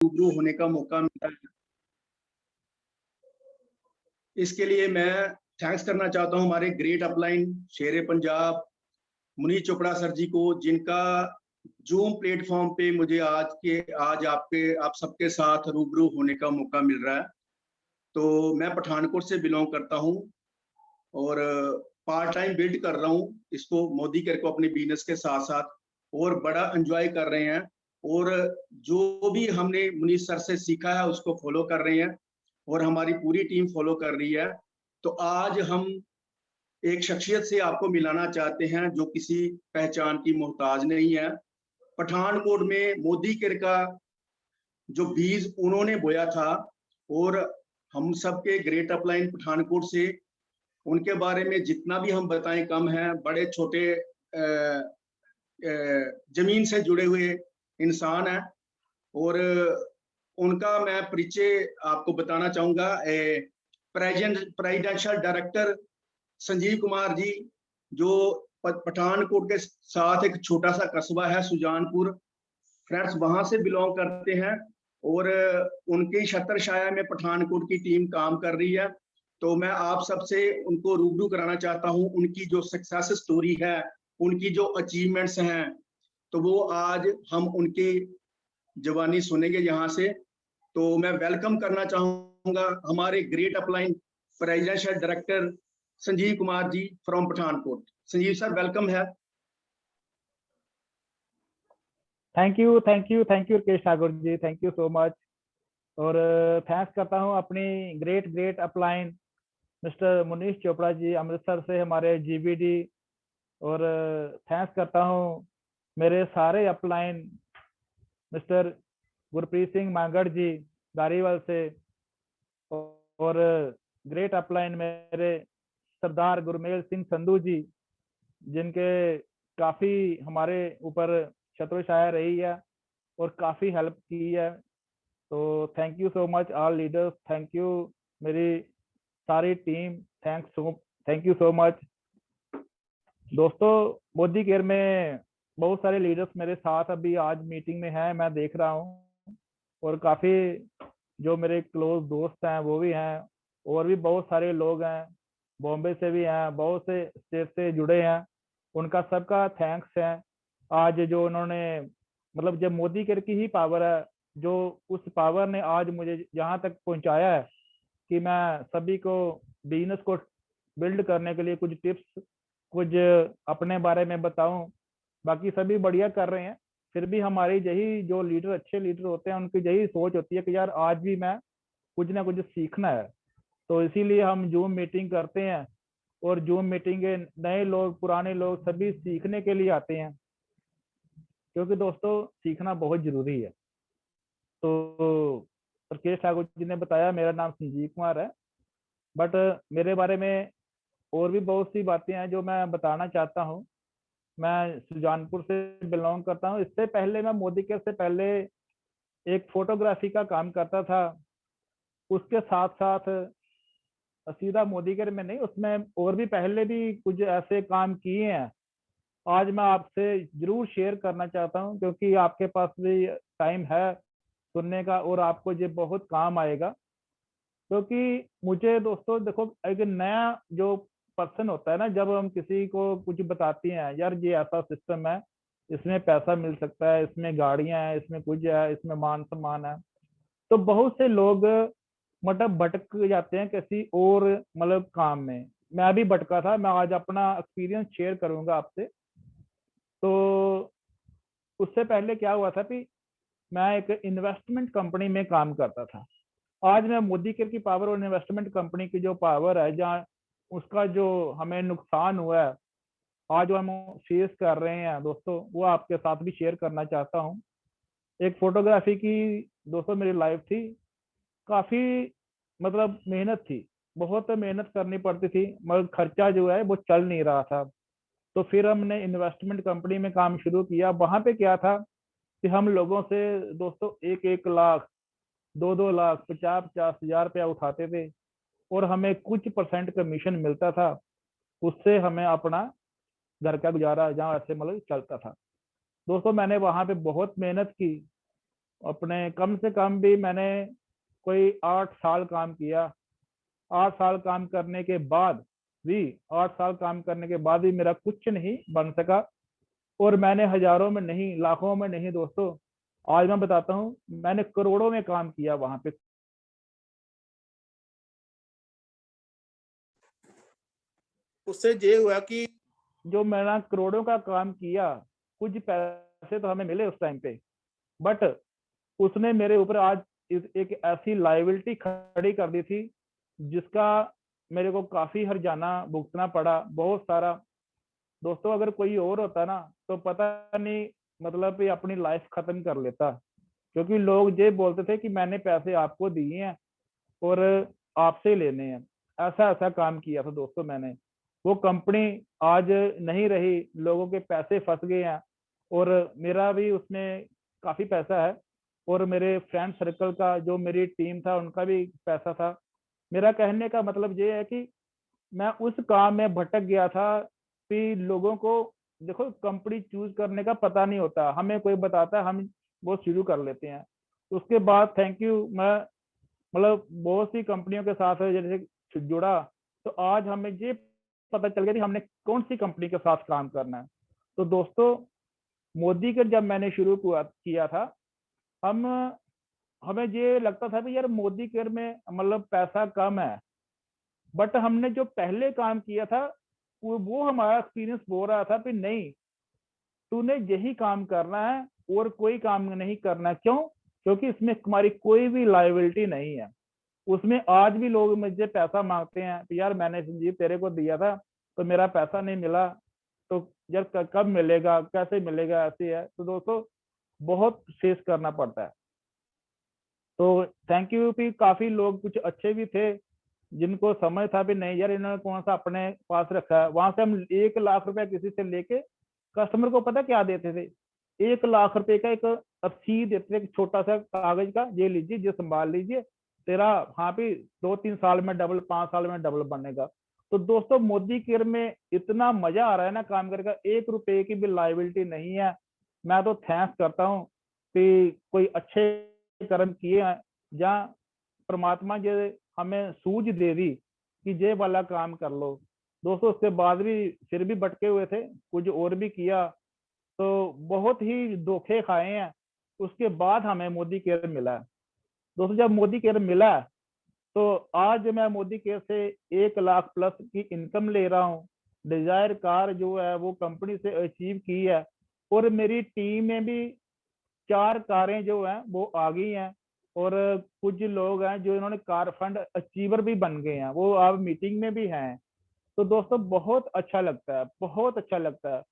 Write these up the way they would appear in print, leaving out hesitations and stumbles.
रूबरू होने का मौका मिला है। इसके लिए मैं थैंक्स करना चाहता हूं हमारे ग्रेट अपलाइन शेर पंजाब मुनीष चोपड़ा सर जी को, जिनका जूम प्लेटफॉर्म पे मुझे आज आप सबके साथ रूबरू होने का मौका मिल रहा है। तो मैं पठानकोट से बिलोंग करता हूं और पार्ट टाइम बिल्ड कर रहा हूं इसको, मोदी केयर को अपने बिजनेस के साथ साथ, और बड़ा एंजॉय कर रहे हैं। और जो भी हमने मुनीष सर से सीखा है उसको फॉलो कर रहे हैं और हमारी पूरी टीम फॉलो कर रही है। तो आज हम एक शख्सियत से आपको मिलाना चाहते हैं जो किसी पहचान की मोहताज नहीं है। पठानकोट में मोदी केयर का जो बीज उन्होंने बोया था, और हम सबके ग्रेट अपलाइन पठानकोट से उनके बारे में जितना भी हम बताएं कम है। बड़े छोटे जमीन से जुड़े हुए इंसान हैं और उनका मैं परिचय आपको बताना चाहूंगा। प्रेसिडेंशियल डायरेक्टर संजीव कुमार जी, जो पठानकोट के साथ एक छोटा सा कस्बा है सुजानपुर, फ्रेंड्स वहां से बिलोंग करते हैं और उनकी छत्र छाया में पठानकोट की टीम काम कर रही है। तो मैं आप सबसे उनको रूबरू कराना चाहता हूं, उनकी जो सक्सेस स्टोरी है, उनकी जो अचीवमेंट्स हैं, तो वो आज हम उनकी जवानी सुनेंगे यहाँ से। तो मैं वेलकम करना चाहूंगा हमारे great upline presidential director Sanjeev Kumar ji from Pathankot. Sanjeev sir, welcome है। Thank you Rakesh Thakur ji, thank you so much. और थैंक्स करता हूँ अपनी great upline mister Munish Chopra ji Amritsar से, हमारे जीबीडी। और थैंक्स करता हूँ मेरे सारे अपलाइन मिस्टर गुरप्रीत सिंह मांगड़ जी दारीवाल से, और ग्रेट अपलाइन मेरे सरदार गुरमेल सिंह संधू जी, जिनके काफ़ी हमारे ऊपर छत्र छाया रही है और काफ़ी हेल्प की है। तो thank you so much all leaders, thank you मेरी सारी team, thank you so much. दोस्तों, मोदी केयर में बहुत सारे लीडर्स मेरे साथ अभी आज मीटिंग में हैं, मैं देख रहा हूँ, और काफ़ी जो मेरे क्लोज दोस्त हैं वो भी हैं, और भी बहुत सारे लोग हैं, बॉम्बे से भी हैं, बहुत से स्टेट से जुड़े हैं। उनका सबका थैंक्स है। आज जो उन्होंने, मतलब जब मोदी केयर की ही पावर है, जो उस पावर ने आज मुझे यहाँ तक पहुँचाया है कि मैं सभी को बिजनेस को बिल्ड करने के लिए कुछ टिप्स, कुछ अपने बारे में बताऊं। बाकी सभी बढ़िया कर रहे हैं, फिर भी हमारी यही जो लीडर, अच्छे लीडर होते हैं, उनकी यही सोच होती है कि यार आज भी मैं कुछ ना कुछ सीखना है। तो इसीलिए हम जूम मीटिंग करते हैं, और जूम मीटिंग के नए लोग पुराने लोग सभी सीखने के लिए आते हैं, क्योंकि दोस्तों सीखना बहुत जरूरी है। तो राकेश ठाकुर जी ने बताया मेरा नाम संजीव कुमार है, बट मेरे बारे में और भी बहुत सी बातें हैं जो मैं बताना चाहता हूँ। मैं सुजानपुर से बिलोंग करता हूँ। इससे पहले मैं मोदी केयर से पहले एक फोटोग्राफी का काम करता था। उसके साथ साथ सीधा मोदी केयर में नहीं, उसमें और भी पहले भी कुछ ऐसे काम किए हैं। आज मैं आपसे जरूर शेयर करना चाहता हूँ, क्योंकि आपके पास भी टाइम है सुनने का और आपको ये बहुत काम आएगा। क्योंकि मुझे दोस्तों देखो, एक नया जो पर्सन होता है ना, जब हम किसी को कुछ बताते हैं यार ये ऐसा सिस्टम है, इसमें पैसा मिल सकता है, इसमें गाड़ियां हैं, इसमें कुछ है, इसमें मान सम्मान है, तो बहुत से लोग मतलब भटक जाते हैं किसी और मतलब काम में। मैं भी भटका था, मैं आज अपना एक्सपीरियंस शेयर करूंगा आपसे। तो उससे पहले क्या हुआ था कि मैं एक इन्वेस्टमेंट कंपनी में काम करता था। आज मैं मोदी केयर की पावर और इन्वेस्टमेंट कंपनी की जो पावर है, जहाँ उसका जो हमें नुकसान हुआ है, आज जो हम फेस कर रहे हैं दोस्तों, वो आपके साथ भी शेयर करना चाहता हूँ। एक फोटोग्राफी की दोस्तों मेरी लाइफ थी, काफी मतलब मेहनत थी, बहुत मेहनत करनी पड़ती थी, मगर खर्चा जो है वो चल नहीं रहा था। तो फिर हमने इन्वेस्टमेंट कंपनी में काम शुरू किया। वहां पे क्या था कि हम लोगों से दोस्तों 1-1 लाख, 2-2 लाख, 50-50 हजार रुपया उठाते थे, और हमें कुछ परसेंट कमीशन मिलता था। उससे हमें अपना घर का गुजारा जहाँ ऐसे मतलब चलता था। दोस्तों मैंने वहां पे बहुत मेहनत की, अपने कम से कम भी मैंने कोई 8 साल काम किया। 8 साल काम करने के बाद भी 8 साल काम करने के बाद भी मेरा कुछ नहीं बन सका। और मैंने हजारों में नहीं, लाखों में नहीं दोस्तों, आज मैं बताता हूँ, मैंने करोड़ों में काम किया वहां पे। उससे ये हुआ कि जो मैंने करोड़ों का काम किया, कुछ पैसे तो हमें मिले उस टाइम पे, बट उसने मेरे ऊपर आज एक ऐसी लाइबिलिटी खड़ी कर दी थी जिसका मेरे को काफी हर्जाना भुगतना पड़ा, बहुत सारा। दोस्तों अगर कोई और होता ना तो पता नहीं, मतलब ये अपनी लाइफ खत्म कर लेता। क्योंकि लोग ये बोलते थे कि मैंने पैसे आपको दिए हैं और आपसे लेने हैं। ऐसा ऐसा काम किया था दोस्तों मैंने। वो कंपनी आज नहीं रही, लोगों के पैसे फंस गए हैं, और मेरा भी उसमें काफी पैसा है, और मेरे फ्रेंड सर्कल का, जो मेरी टीम था, उनका भी पैसा था। मेरा कहने का मतलब ये है कि मैं उस काम में भटक गया था कि लोगों को, देखो, कंपनी चूज करने का पता नहीं होता, हमें कोई बताता है, हम वो शुरू कर लेते हैं। उसके बाद थैंक यू, मैं मतलब बहुत सी कंपनियों के साथ जैसे जुड़ा, तो आज हमें ये पता चल गया कि हमने कौन सी कंपनी के साथ काम करना है। तो दोस्तों, मोदी के जब मैंने शुरू किया था, हम हमें ये लगता था कि यार मोदी केयर में मतलब पैसा कम है, बट हमने जो पहले काम किया था वो हमारा एक्सपीरियंस बोल रहा था कि नहीं, तूने यही काम करना है और कोई काम नहीं करना है। क्यों? क्योंकि इसमें तुम्हारी कोई भी लायबिलिटी नहीं है। उसमें आज भी लोग मुझे पैसा मांगते हैं तो यार मैंने संजीव तेरे को दिया था तो मेरा पैसा नहीं मिला, तो यार कब मिलेगा, कैसे मिलेगा, ऐसे है। तो दोस्तों बहुत फेस करना पड़ता है। तो थैंक यू भी, काफी लोग कुछ अच्छे भी थे जिनको समझ था भी नहीं यार इन्होंने कौन सा अपने पास रखा है। वहां से हम 1 लाख रुपया किसी से लेके कस्टमर को पता क्या देते थे, 1 लाख रुपए का एक अफसी देते थे, एक छोटा सा कागज का, ये लीजिए, ये संभाल लीजिए, तेरा हाँ भी 2-3 साल में डबल, 5 साल में डबल बनेगा। तो दोस्तों मोदी केयर में इतना मजा आ रहा है ना काम करके, 1 रुपए की भी लाइबिलिटी नहीं है। मैं तो थैंक्स करता हूँ कि कोई अच्छे कर्म किए हैं, जहाँ परमात्मा जे हमें सूझ दे दी कि ये वाला काम कर लो। दोस्तों उसके बाद भी फिर भी भटके हुए थे, कुछ और भी किया, तो बहुत ही धोखे खाए हैं। उसके बाद हमें मोदी केयर मिला है। दोस्तों जब मोदी केयर मिला है, तो आज मैं मोदी केयर से 1 लाख प्लस की इनकम ले रहा हूँ। डिजायर कार जो है वो कंपनी से अचीव की है, और मेरी टीम में भी 4 कारें जो हैं वो आ गई हैं, और कुछ लोग हैं जो इन्होंने कार फंड अचीवर भी बन गए हैं, वो आप मीटिंग में भी हैं। तो दोस्तों बहुत अच्छा लगता है, बहुत अच्छा लगता है।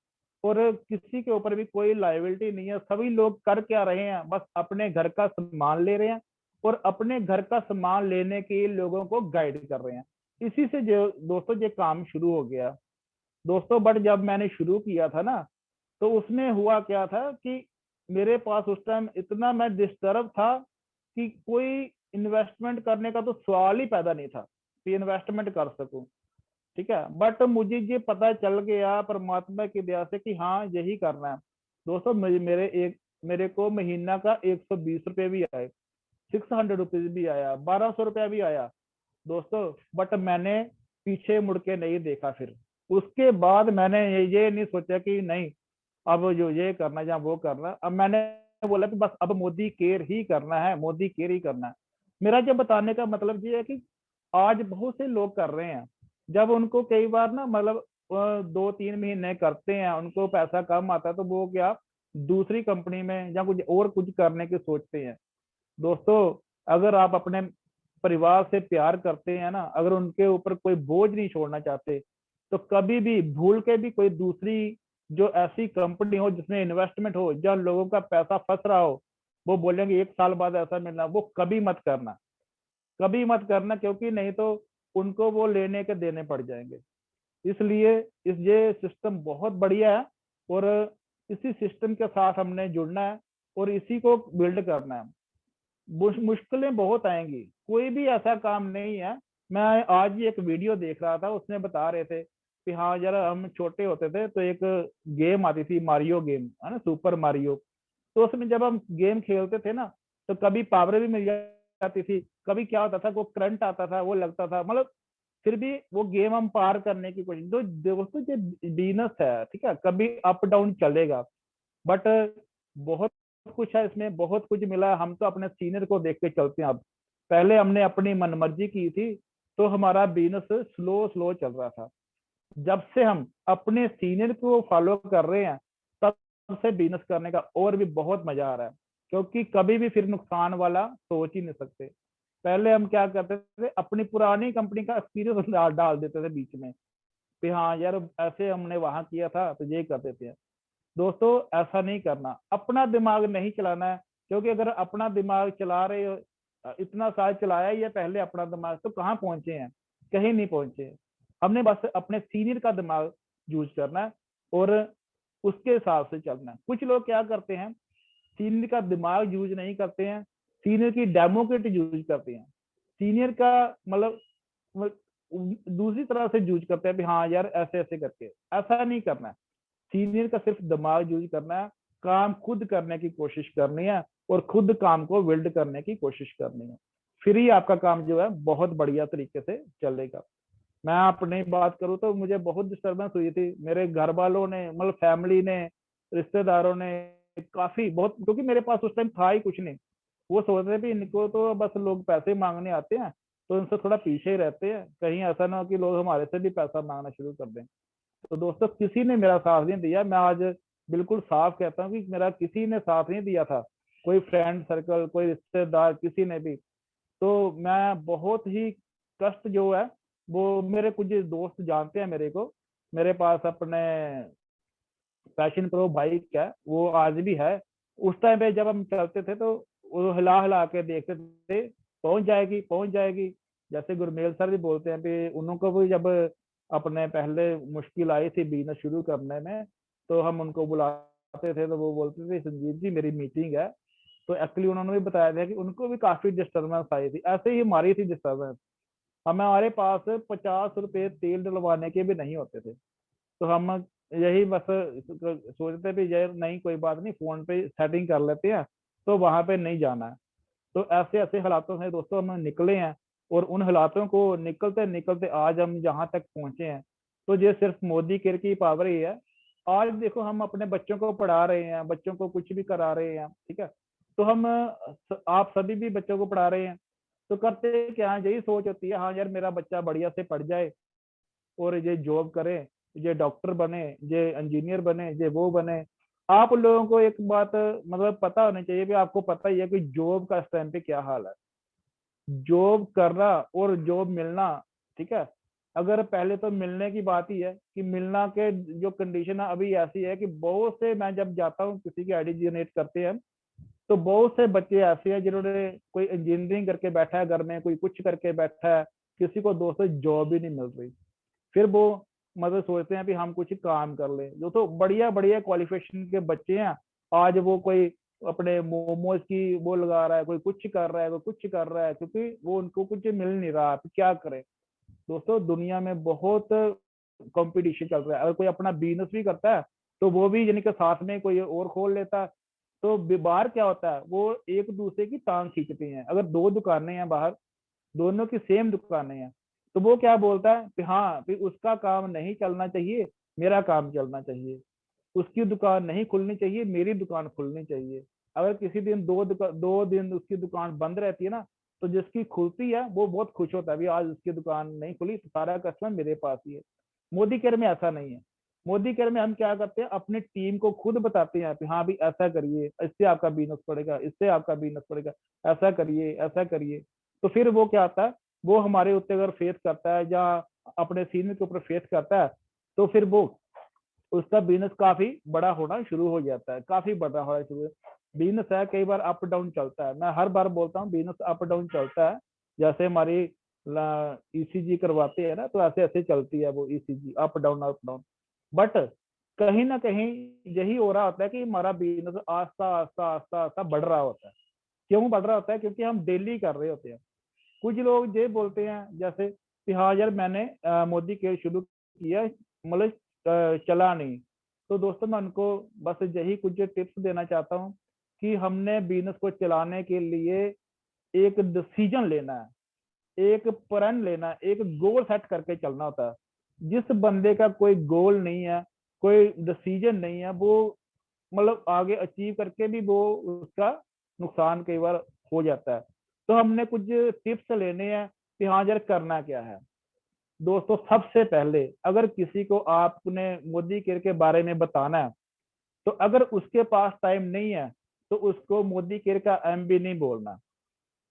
और किसी के ऊपर भी कोई लायबिलिटी नहीं है। सभी लोग कर क्या रहे हैं, बस अपने घर का सामान ले रहे हैं और अपने घर का सामान लेने के लिए लोगों को गाइड कर रहे हैं। इसी से जो दोस्तों ये काम शुरू हो गया दोस्तों। बट जब मैंने शुरू किया था ना, तो उसमें हुआ क्या था कि मेरे पास उस टाइम इतना मैं डिस्टर्ब था कि कोई इन्वेस्टमेंट करने का तो सवाल ही पैदा नहीं था कि इन्वेस्टमेंट कर सकूं। ठीक है, बट मुझे ये पता चल गया परमात्मा की दया से कि हाँ यही करना है। दोस्तों मेरे को महीना का 120 रुपये भी आए, 600 रुपीज भी आया, 1200 रुपया भी आया दोस्तों। बट मैंने पीछे मुड़ के नहीं देखा। फिर उसके बाद मैंने ये नहीं सोचा कि नहीं अब जो ये करना है या वो करना है। अब मैंने बोला कि बस अब मोदी केयर ही करना है, मोदी केयर ही करना है। मेरा जब बताने का मतलब ये है कि आज बहुत से लोग कर रहे हैं, जब उनको कई बार ना मतलब 2-3 महीने करते हैं, उनको पैसा कम आता है, तो वो क्या दूसरी कंपनी में या कुछ और कुछ करने की सोचते हैं। दोस्तों अगर आप अपने परिवार से प्यार करते हैं ना, अगर उनके ऊपर कोई बोझ नहीं छोड़ना चाहते, तो कभी भी भूल के भी कोई दूसरी जो ऐसी कंपनी हो जिसमें इन्वेस्टमेंट हो, जहाँ लोगों का पैसा फंस रहा हो, वो बोलेंगे 1 साल बाद ऐसा मिलना, वो कभी मत करना, कभी मत करना। क्योंकि नहीं तो उनको वो लेने के देने पड़ जाएंगे। इसलिए ये सिस्टम बहुत बढ़िया है, और इसी सिस्टम के साथ हमने जुड़ना है और इसी को बिल्ड करना है। मुश्किलें बहुत आएंगी, कोई भी ऐसा काम नहीं है। मैं आज ही एक वीडियो देख रहा था, उसमें बता रहे थे कि हाँ जरा हम छोटे होते थे तो एक गेम आती थी, मारियो गेम है ना, सुपर मारियो। तो उसमें जब हम गेम खेलते थे ना, तो कभी पावर भी मिल जाती थी, कभी क्या होता था, वो करंट आता था, वो लगता था, मतलब फिर भी वो गेम हम पार करने की कोशिश। तो दोस्तों जो बिजनेस है, ठीक है, कभी अप डाउन चलेगा, बट बहुत कुछ है इसमें, बहुत कुछ मिला है। हम तो अपने सीनियर को देख के चलते हैं। अब पहले हमने अपनी मनमर्जी की थी तो हमारा बिजनेस स्लो स्लो चल रहा था। जब से हम अपने सीनियर को फॉलो कर रहे हैं तब से बिजनेस करने का और भी बहुत मजा आ रहा है, क्योंकि कभी भी फिर नुकसान वाला सोच ही नहीं सकते। पहले हम क्या करते थे, अपनी पुरानी कंपनी का एक्सपीरियंस डाल देते थे बीच में कि हाँ यार ऐसे हमने वहां किया था तो ये कर देते हैं। दोस्तों ऐसा नहीं करना, अपना दिमाग नहीं चलाना है, क्योंकि अगर अपना दिमाग चला रहे हो, इतना साल चलाया ही है पहले अपना दिमाग, तो कहाँ पहुंचे हैं, कहीं नहीं पहुंचे। हमने बस अपने सीनियर का दिमाग यूज करना है और उसके हिसाब से चलना है। कुछ लोग क्या करते हैं, सीनियर का दिमाग यूज नहीं करते हैं, सीनियर की डेमोक्रेट यूज करते हैं, सीनियर का मतलब दूसरी तरह से यूज करते हैं भी हाँ यार ऐसे ऐसे करके। ऐसा नहीं करना है, सीनियर का सिर्फ दिमाग यूज करना है, काम खुद करने की कोशिश करनी है और खुद काम को बिल्ड करने की कोशिश करनी है। फिर ही आपका काम जो है बहुत बढ़िया तरीके से चलेगा। मैं अपनी बात करूँ तो मुझे बहुत डिस्टर्बेंस हुई थी, मेरे घर वालों ने, मतलब फैमिली ने, रिश्तेदारों ने काफी बहुत, क्योंकि मेरे पास उस टाइम था ही कुछ नहीं। वो सोच रहे थे इनको तो बस लोग पैसे मांगने आते हैं तो इनसे थोड़ा पीछे ही रहते हैं, कहीं ऐसा ना हो कि लोग हमारे से भी पैसा मांगना शुरू कर दें। तो दोस्तों किसी ने मेरा साथ नहीं दिया, मैं आज बिल्कुल साफ कहता हूँ कि मेरा किसी ने साथ नहीं दिया था, कोई फ्रेंड सर्कल, कोई रिश्तेदार, किसी ने भी। तो मैं बहुत ही कष्ट जो है, वो मेरे कुछ दोस्त जानते हैं मेरे को, मेरे पास अपने पैशन प्रो बाइक है, वो आज भी है। उस टाइम पे जब हम चलते थे तो वो हिला हिला के देखते थे, पहुंच जाएगी पहुंच जाएगी। जैसे गुरमेल सर भी बोलते हैं कि उनको भी जब अपने पहले मुश्किल आई थी बिजनेस शुरू करने में, तो हम उनको बुलाते थे तो वो बोलते थे संजीव जी मेरी मीटिंग है। तो एक्चुअली उन्होंने भी बताया था कि उनको भी काफी डिस्टर्बेंस आई थी, ऐसे ही हमारी थी डिस्टर्बेंस। हमारे पास 50 रुपए तेल डलवाने के भी नहीं होते थे, तो हम यही बस सोचते भी यार नहीं कोई बात नहीं, फोन पे सेटिंग कर लेते हैं, तो वहां पे नहीं जाना है। तो ऐसे ऐसे हालातों से दोस्तों हम निकले हैं, और उन हालातों को निकलते निकलते आज हम जहां तक पहुंचे हैं, तो ये सिर्फ मोदी केयर की पावर ही है। आज देखो हम अपने बच्चों को पढ़ा रहे हैं, बच्चों को कुछ भी करा रहे हैं, ठीक है, तो हम आप सभी भी बच्चों को पढ़ा रहे हैं, तो करते क्या, यही सोच होती है हाँ यार मेरा बच्चा बढ़िया से पढ़ जाए और ये जॉब करे, ये डॉक्टर बने, ये इंजीनियर बने, ये वो बने। आप लोगों को एक बात मतलब पता होनी चाहिए भी, आपको पता ही है कि जॉब का इस टाइम पे क्या हाल है। जॉब करना और जॉब मिलना, ठीक है, अगर पहले तो मिलने की बात ही है कि मिलना के जो कंडीशन है अभी ऐसी है कि बहुत से, मैं जब जाता हूँ किसी की आईडी जनरेट करते हैं तो बहुत से बच्चे ऐसे हैं जिन्होंने कोई इंजीनियरिंग करके बैठा है घर में, कोई कुछ करके बैठा है, किसी को दोस्तों जॉब ही नहीं मिल रही। फिर वो मतलब सोचते हैं भी हम कुछ काम कर ले, जो तो बढ़िया बढ़िया क्वालिफिकेशन के बच्चे हैं, आज वो कोई अपने मोमोज की वो लगा रहा है, कोई कुछ कर रहा है, कोई कुछ कर रहा है, क्योंकि वो उनको कुछ मिल नहीं रहा, तो क्या करें। दोस्तों दुनिया में बहुत कंपटीशन चल रहा है, अगर कोई अपना बिजनेस भी करता है तो वो भी यानी कि साथ में कोई और खोल लेता है, तो बाहर क्या होता है, वो एक दूसरे की टांग खींचते हैं। अगर दो दुकानें हैं बाहर, दोनों की सेम दुकानें हैं, तो वो क्या बोलता है कि हाँ भी उसका काम नहीं चलना चाहिए, मेरा काम चलना चाहिए, उसकी दुकान नहीं खुलनी चाहिए, मेरी दुकान खुलनी चाहिए। अगर किसी दिन 2 दिन उसकी दुकान बंद रहती है ना, तो जिसकी खुलती है वो बहुत खुश होता है, भी आज उसकी दुकान नहीं खुली तो सारा कस्टमर मेरे पास ही है। मोदी केयर में ऐसा नहीं है। मोदी केयर में हम क्या करते हैं, अपनी टीम को खुद बताते हैं कि हाँ भी ऐसा करिए, इससे आपका बिजनेस बढ़ेगा, इससे आपका बिजनेस बढ़ेगा, ऐसा करिए ऐसा करिए। तो फिर वो क्या आता है, वो हमारे ऊपर अगर फेस करता है या अपने सीनियर के ऊपर फेस करता है, तो फिर वो उसका बिजनेस काफी बड़ा होना शुरू हो जाता है, काफी बड़ा होना शुरू। बिजनेस है कई बार अप डाउन चलता है, मैं हर बार बोलता हूँ बिजनेस अप डाउन चलता है। जैसे हमारी ईसीजी करवाते हैं ना, तो ऐसे ऐसे चलती है वो ECG, up down up down. But कहीं ना कहीं यही हो रहा होता है कि हमारा बिजनेस आस्ता आस्ता आस्ता आस्ता बढ़ रहा होता है। क्यों बढ़ रहा होता है, क्योंकि हम डेली कर रहे होते हैं। कुछ लोग ये बोलते हैं जैसे कि हाँ यार मैंने मोदी केयर शुरू किया, मतलब चला नहीं। तो दोस्तों मैं उनको बस यही कुछ टिप्स देना चाहता हूँ कि हमने बिजनेस को चलाने के लिए एक डिसीजन लेना है, एक प्रण लेना है, एक गोल सेट करके चलना होता है। जिस बंदे का कोई गोल नहीं है, कोई डिसीजन नहीं है, वो मतलब आगे अचीव करके भी वो उसका नुकसान कई बार हो जाता है। तो हमने कुछ टिप्स लेने हैं कि हाँ यार करना क्या है। दोस्तों सबसे पहले अगर किसी को आपने मोदी केयर के बारे में बताना है, तो अगर उसके पास टाइम नहीं है तो उसको मोदी केयर का MB नहीं बोलना।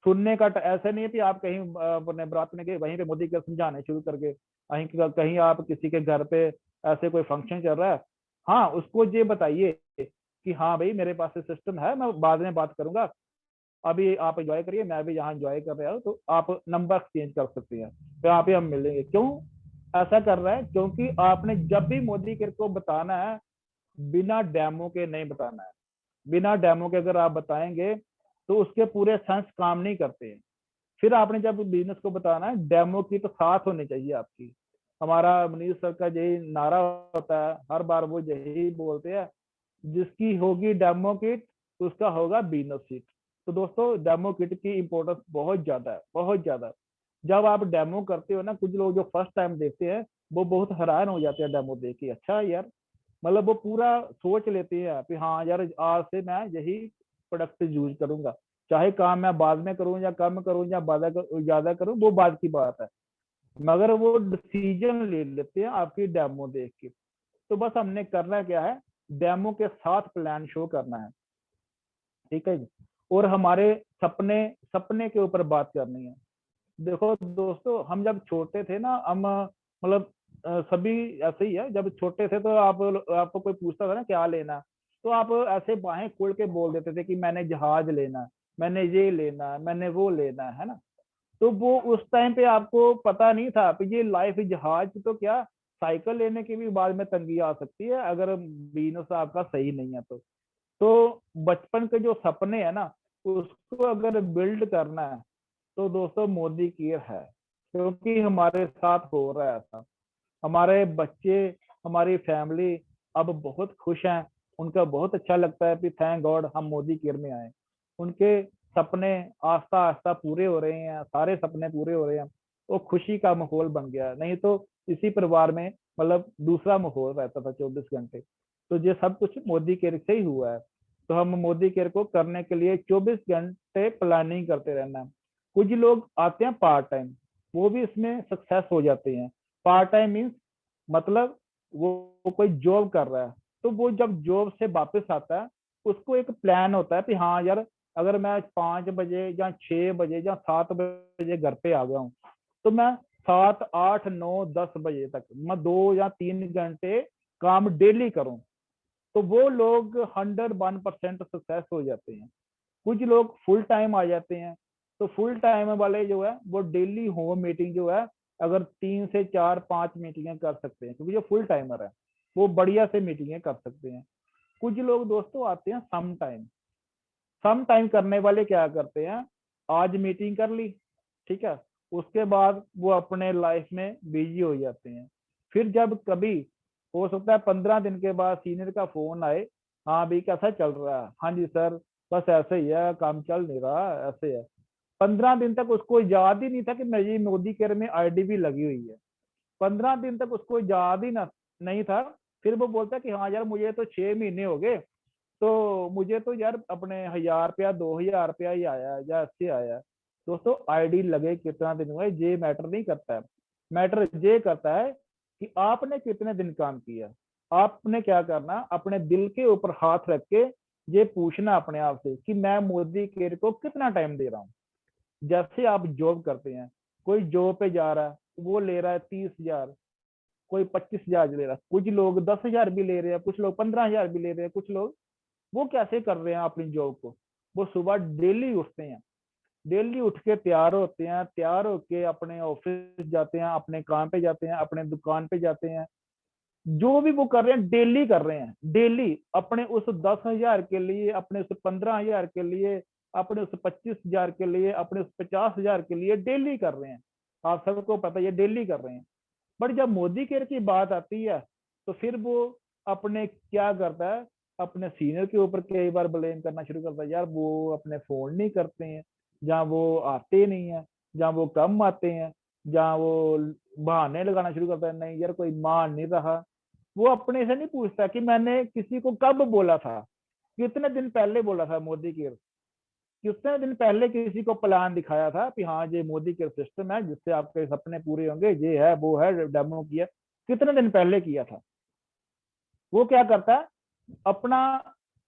सुनने का ऐसा नहीं है कि आप कहीं अपने बरात में गए वहीं पे मोदी केयर समझाने शुरू करके, कहीं कहीं आप किसी के घर पे ऐसे कोई फंक्शन चल रहा है, हाँ उसको ये बताइए कि हाँ भाई मेरे पास सिस्टम है, मैं बाद में बात करूंगा, अभी आप एंजॉय करिए, मैं भी यहाँ एंजॉय कर रहा हूँ, तो आप नंबर एक्सचेंज कर सकते हैं, तो यहाँ पे हम मिलेंगे। क्यों ऐसा कर रहा है? क्योंकि आपने जब भी मोदी केयर को बताना है, बिना डेमो के नहीं बताना है। बिना डेमो के अगर आप बताएंगे तो उसके पूरे सेंस काम नहीं करते हैं। फिर आपने जब बिजनेस को बताना है, डेमो की तो साथ होनी चाहिए आपकी। हमारा मनीष सर का यही नारा होता है, हर बार वो यही बोलते हैं, जिसकी होगी डेमो किट उसका होगा बिजनेस सीट। तो दोस्तों डेमो किट की इंपॉर्टेंस बहुत ज्यादा है, बहुत ज्यादा। जब आप डेमो करते हो ना, कुछ लोग जो फर्स्ट टाइम देखते हैं वो बहुत हैरान हो जाते हैं डेमो देख के, अच्छा यार, मतलब वो पूरा सोच लेते हैं कि हाँ यार आज से मैं यही प्रोडक्ट यूज करूंगा, चाहे काम मैं बाद में करूं या कम करूं या ज्यादा करूं, वो बात की बात है, मगर वो डिसीजन ले लेते हैं आपकी डेमो देख के। तो बस हमने करना क्या है, डेमो के साथ प्लान शो करना है, ठीक है जी। और हमारे सपने सपने के ऊपर बात करनी है। देखो दोस्तों, हम जब छोटे थे ना, हम मतलब सभी ऐसे ही है, जब छोटे थे तो आपको कोई पूछता था ना क्या लेना, तो आप ऐसे बाहें खोल के बोल देते थे कि मैंने जहाज लेना है, मैंने ये लेना है, मैंने वो लेना है ना। तो वो उस टाइम पे आपको पता नहीं था कि ये लाइफ जहाज तो क्या, साइकिल लेने की भी बाद में तंगी आ सकती है अगर बिजनेस आपका सही नहीं है तो बचपन के जो सपने है ना, उसको अगर बिल्ड करना है तो दोस्तों मोदी केयर है, क्योंकि हमारे साथ हो रहा है ऐसा। हमारे बच्चे, हमारी फैमिली अब बहुत खुश हैं, उनका बहुत अच्छा लगता है कि थैंक गॉड हम मोदी केयर में आए। उनके सपने आस्ता आस्ता पूरे हो रहे हैं, सारे सपने पूरे हो रहे हैं, वो खुशी का माहौल बन गया। नहीं तो इसी परिवार में मतलब दूसरा माहौल रहता था 24 घंटे। तो ये सब कुछ मोदी केयर से ही हुआ है। तो हम मोदी केयर को करने के लिए 24 घंटे प्लानिंग करते रहना है। कुछ लोग आते हैं पार्ट टाइम, वो भी इसमें सक्सेस हो जाते हैं। पार्ट टाइम मीन्स मतलब वो कोई जॉब कर रहा है, तो वो जब जॉब से वापस आता है उसको एक प्लान होता है कि हाँ यार, अगर मैं 5 बजे या 6 बजे या 7 बजे घर पे आ गया हूँ, तो मैं 7 8 9 10 बजे तक मैं 2 या 3 घंटे काम डेली करूँ। तो वो लोग 101% सक्सेस हो जाते हैं। कुछ लोग फुल टाइम आ जाते हैं, तो फुल टाइम वाले जो है वो डेली होम मीटिंग जो है, अगर 3 से 4 5 मीटिंगें कर सकते हैं, क्योंकि जो फुल टाइमर है वो बढ़िया से मीटिंगें कर सकते हैं। कुछ लोग दोस्तों आते हैं सम टाइम। सम टाइम करने वाले क्या करते हैं, आज मीटिंग कर ली, ठीक है, उसके बाद वो अपने लाइफ में बिजी हो जाते हैं। फिर जब कभी हो सकता है 15 दिन के बाद सीनियर का फोन आए, हाँ भाई कैसा चल रहा है, हाँ जी सर बस ऐसे ही है, काम चल नहीं रहा, ऐसे है। 15 दिन तक उसको याद ही नहीं था कि मेरी मोदी केयर में ID भी लगी हुई है। 15 दिन तक उसको याद ही ना नहीं था। फिर वो बोलता है कि हाँ यार मुझे तो 6 महीने हो गए, तो मुझे तो यार अपने 1000 रुपया 2000 रुपया ही आया या ऐसे आया। दोस्तों ID लगे कितना दिन हुआ ये मैटर नहीं करता है, मैटर ये करता है कि आपने कितने दिन काम किया। आपने क्या करना, अपने दिल के ऊपर हाथ रख के ये पूछना अपने आप से कि मैं मोदी केयर को कितना टाइम दे रहा हूँ। जैसे आप जॉब करते हैं, कोई जॉब पे जा रहा है वो ले रहा है 30,000, कोई 25,000 ले रहा है, कुछ लोग 10,000 भी ले रहे हैं, कुछ लोग 15,000 भी ले रहे हैं। कुछ लोग वो कैसे कर रहे हैं अपनी जॉब को, वो सुबह डेली उठते हैं, डेली उठ के तैयार होते हैं, तैयार होके अपने ऑफिस जाते हैं, अपने काम पे जाते हैं, अपने दुकान पे जाते हैं। जो भी वो कर रहे हैं डेली कर रहे हैं, डेली अपने उस 10,000 के लिए, अपने उस 15,000 के लिए, अपने उस 25,000 के लिए, अपने उस 50,000 के लिए डेली कर रहे हैं। आप सबको पता है ये डेली कर रहे हैं। बट जब मोदी केयर की बात आती है तो फिर वो अपने क्या करता है, अपने सीनियर के ऊपर कई बार ब्लेम करना शुरू करता है, यार वो अपने फोन नहीं करते हैं, जहाँ वो आते नहीं है, जहाँ वो कम आते हैं, जहाँ वो बहाने लगाना शुरू करता है, नहीं यार कोई मान नहीं रहा। वो अपने से नहीं पूछता कि मैंने किसी को कब बोला था, कितने दिन पहले बोला था मोदी केयर, कितने दिन पहले किसी को प्लान दिखाया था कि हाँ ये मोदी केयर सिस्टम है जिससे आपके सपने पूरे होंगे, ये है वो है, डेमो किया, कितने दिन पहले किया था। वो क्या करता है, अपना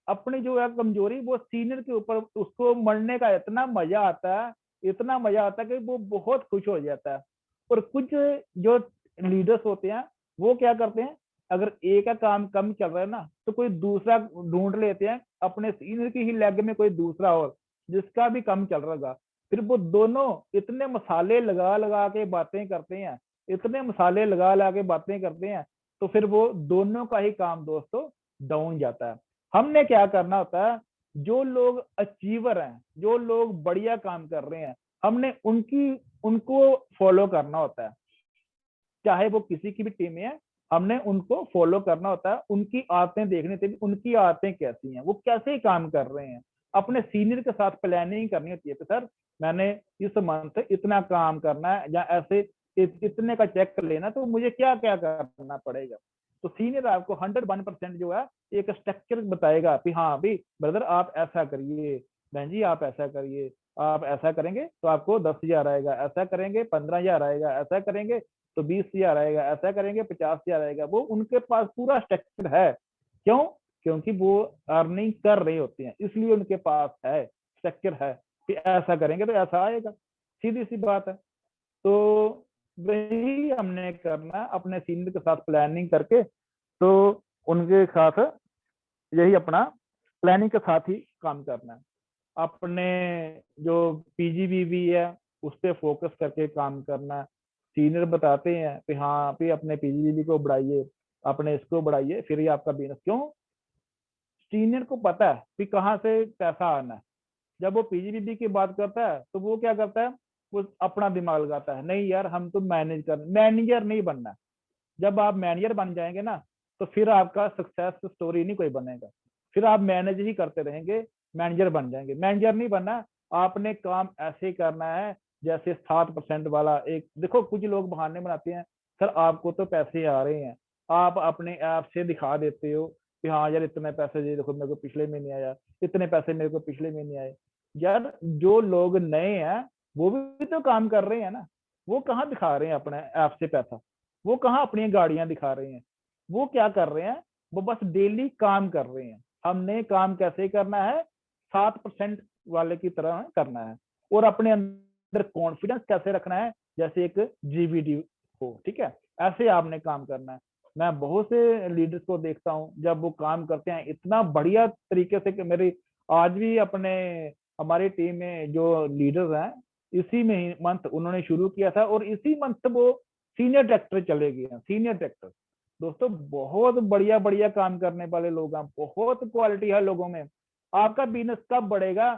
अपनी जो है कमजोरी वो सीनियर के ऊपर, उसको मरने का इतना मजा आता है, इतना मजा आता है कि वो बहुत खुश हो जाता है। और कुछ जो लीडर्स होते हैं वो क्या करते हैं, अगर एक का काम कम चल रहा है ना तो कोई दूसरा ढूंढ लेते हैं अपने सीनियर की ही लेग में, कोई दूसरा और जिसका भी कम चल रहा, फिर वो दोनों इतने मसाले लगा लगा के बातें करते हैं, इतने मसाले लगा लगा के बातें करते हैं, तो फिर वो दोनों का ही काम दोस्तों डाउन जाता है। हमने क्या करना होता है, जो लोग अचीवर हैं, जो लोग बढ़िया काम कर रहे हैं, हमने उनको फॉलो करना होता है, चाहे वो किसी की भी टीम में है, हमने उनको फॉलो करना होता है। उनकी आदतें देखने से भी उनकी आदतें कैसी हैं, वो कैसे काम कर रहे हैं, अपने सीनियर के साथ प्लानिंग करनी होती है कि सर मैंने इस मंथ इतना काम करना है, या ऐसे इतने का चेक लेना, तो मुझे क्या क्या करना पड़ेगा। तो सीनियर आपको 101% जो है एक स्ट्रक्चर बताएगा कि हाँ भाई ब्रदर आप ऐसा करिए, बहन जी आप ऐसा करिए, आप ऐसा करेंगे तो आपको 10,000 आएगा, ऐसा करेंगे 15,000 आएगा, ऐसा करेंगे तो 20,000 आएगा, ऐसा करेंगे 50,000 आएगा। वो उनके पास पूरा स्ट्रक्चर है। क्यों? क्योंकि वो अर्निंग कर रहे होते हैं, इसलिए उनके पास है स्ट्रक्चर है कि ऐसा करेंगे तो ऐसा आएगा, सीधी सी बात है। तो वही हमने करना है, अपने सीनियर के साथ प्लानिंग करके, तो उनके साथ यही अपना प्लानिंग के साथ ही काम करना है। अपने जो पीजीबीवी है उस पर फोकस करके काम करना है। सीनियर बताते हैं कि हाँ भी अपने पीजीबीवी को बढ़ाइए, अपने इसको बढ़ाइए, फिर ही आपका बिजनेस। क्यों? सीनियर को पता है कि कहाँ से पैसा आना है। जब वो पीजीबीबी की बात करता है तो वो क्या करता है, वो अपना दिमाग लगाता है, नहीं यार हम तो मैनेजर नहीं बनना। जब आप मैनेजर बन जाएंगे ना तो फिर आपका सक्सेस स्टोरी नहीं कोई बनेगा, फिर आप मैनेज ही करते रहेंगे, मैनेजर बन जाएंगे। मैनेजर नहीं बनना, आपने काम ऐसे ही करना है जैसे 7% वाला एक। देखो कुछ लोग बहाने बनाते हैं, सर आपको तो पैसे आ रहे हैं, आप अपने ऐप से दिखा देते हो कि हाँ यार इतने पैसे, ये देखो मेरे को पिछले महीने आया, इतने पैसे मेरे को पिछले महीने आए। यार जो लोग नए हैं वो भी तो काम कर रहे हैं ना, वो कहाँ दिखा रहे हैं अपने ऐप से पैसा, वो कहाँ अपनी गाड़ियां दिखा रहे हैं, वो क्या कर रहे हैं, वो बस डेली काम कर रहे हैं। हमने काम कैसे करना है, 7% वाले की तरह करना है। और अपने अंदर कॉन्फिडेंस कैसे रखना है, जैसे एक जीबीडी हो, ठीक है, ऐसे आपने काम करना है। मैं बहुत से लीडर्स को देखता हूँ जब वो काम करते हैं इतना बढ़िया तरीके से कि मेरी आज भी अपने हमारी टीम में जो लीडर्स हैं, इसी में मंथ उन्होंने शुरू किया था और इसी मंथ वो सीनियर डायरेक्टर चले गए हैं। सीनियर डायरेक्टर दोस्तों बहुत बढ़िया बढ़िया काम करने वाले लोग हैं, बहुत क्वालिटी है लोगों में। आपका बिजनेस कब बढ़ेगा,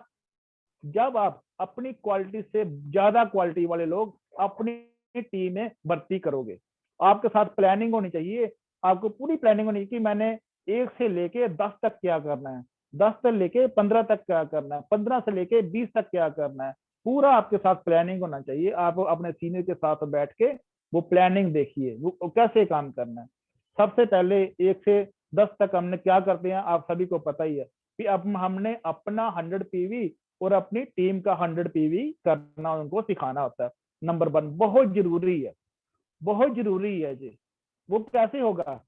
जब आप अपनी क्वालिटी से ज्यादा क्वालिटी वाले लोग अपनी टीम में भर्ती करोगे। आपके साथ प्लानिंग होनी चाहिए, आपको पूरी प्लानिंग होनी चाहिए कि मैंने 1 से लेके 10 तक क्या करना है, 10 से लेके 15 तक क्या करना है, 15 से लेके 20 तक क्या करना है। पूरा आपके साथ प्लानिंग होना चाहिए। आप अपने सीनियर के साथ बैठ के वो प्लानिंग देखिए, वो कैसे काम करना है। सबसे पहले 1 से 10 तक हमने क्या करते हैं आप सभी को पता ही है कि अब हमने अपना 100 पीवी और अपनी टीम का 100 पीवी करना उनको सिखाना होता है। नंबर 1 बहुत जरूरी है, बहुत जरूरी है जी। वो कैसे होगा,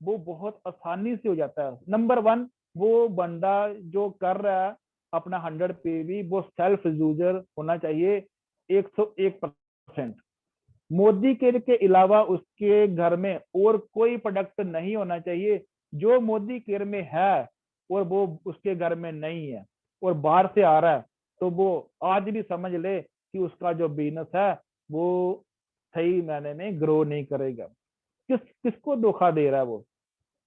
वो बहुत आसानी से हो जाता है। नंबर 1, वो बंदा जो कर रहा है अपना 100 पीवी, वो सेल्फ यूजर होना चाहिए 101%। मोदी केयर के अलावा उसके घर में और कोई प्रोडक्ट नहीं होना चाहिए जो मोदी केयर में है और वो उसके घर में नहीं है और बाहर से आ रहा है, तो वो आज भी समझ ले कि उसका जो बिजनेस है वो सही मायने में ग्रो नहीं करेगा। किसको धोखा दे रहा है वो?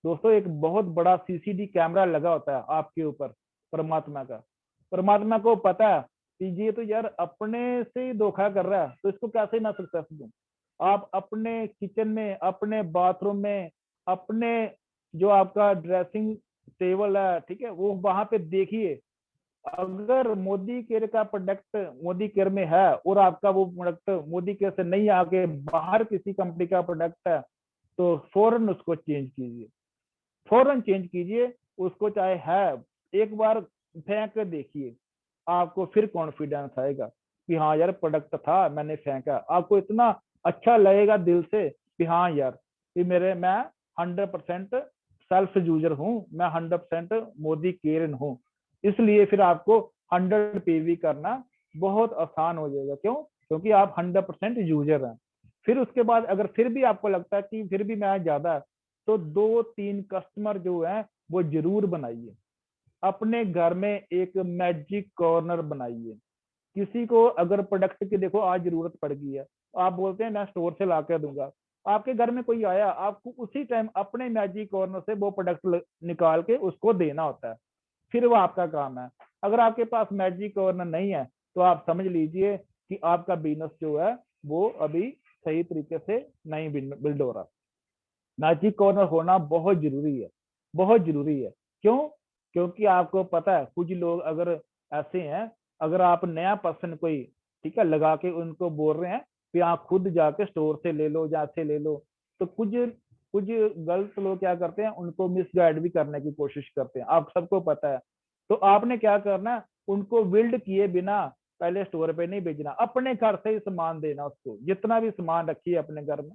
दोस्तों एक बहुत बड़ा सीसीडी कैमरा लगा होता है आपके ऊपर, परमात्मा का। परमात्मा को पता है कि ये तो यार अपने से ही धोखा कर रहा है, तो इसको कैसे मैं सक्सेस दूं। आप अपने किचन में, अपने बाथरूम में, अपने जो आपका ड्रेसिंग स्टेबल है, ठीक है, वो वहां पे देखिए। अगर मोदी केयर का प्रोडक्ट मोदी केयर में है और आपका वो प्रोडक्ट मोदी केयर से नहीं आके बाहर किसी कंपनी का प्रोडक्ट है, तो फौरन उसको चेंज कीजिए, फौरन चेंज कीजिए उसको, चाहे है। एक बार फेंक कर देखिए, आपको फिर कॉन्फिडेंस आएगा कि हाँ यार प्रोडक्ट था, मैंने फेंका, आपको इतना अच्छा लगेगा दिल से कि हाँ यार ये मैं 100% सेल्फ यूजर हूँ, मैं 100% मोदी केयर हूँ। इसलिए फिर आपको 100 पीवी करना बहुत आसान हो जाएगा। क्यों? क्योंकि आप 100% यूजर हैं। फिर उसके बाद अगर फिर भी आपको लगता है कि फिर भी मैं ज्यादा, तो 2-3 कस्टमर जो है वो जरूर बनाइए। अपने घर में एक मैजिक कॉर्नर बनाइए। किसी को अगर प्रोडक्ट की देखो आज जरूरत पड़ गई है, आप बोलते हैं मैं स्टोर से ला कर दूंगा, आपके घर में कोई आया, आपको उसी टाइम अपने मैजिक कॉर्नर से वो प्रोडक्ट निकाल के उसको देना होता है, फिर वो आपका काम है। अगर आपके पास मैजिक कॉर्नर नहीं है तो आप समझ लीजिए कि आपका बिजनेस जो है वो अभी सही तरीके से नहीं बिल्ड हो रहा। मैजिक कॉर्नर होना बहुत जरूरी है, बहुत जरूरी है। क्यों? क्योंकि आपको पता है कुछ लोग अगर ऐसे हैं, अगर आप नया पर्सन कोई, ठीक है, लगा के उनको बोल रहे हैं कि आप खुद जाके स्टोर से ले लो या से ले लो, तो कुछ कुछ गलत लोग क्या करते हैं, उनको मिसगाइड भी करने की कोशिश करते हैं, आप सबको पता है। तो आपने क्या करना है, उनको बिल्ड किए बिना पहले स्टोर पे नहीं भेजना, अपने घर से ही सामान देना उसको, जितना भी सामान रखिए अपने घर में,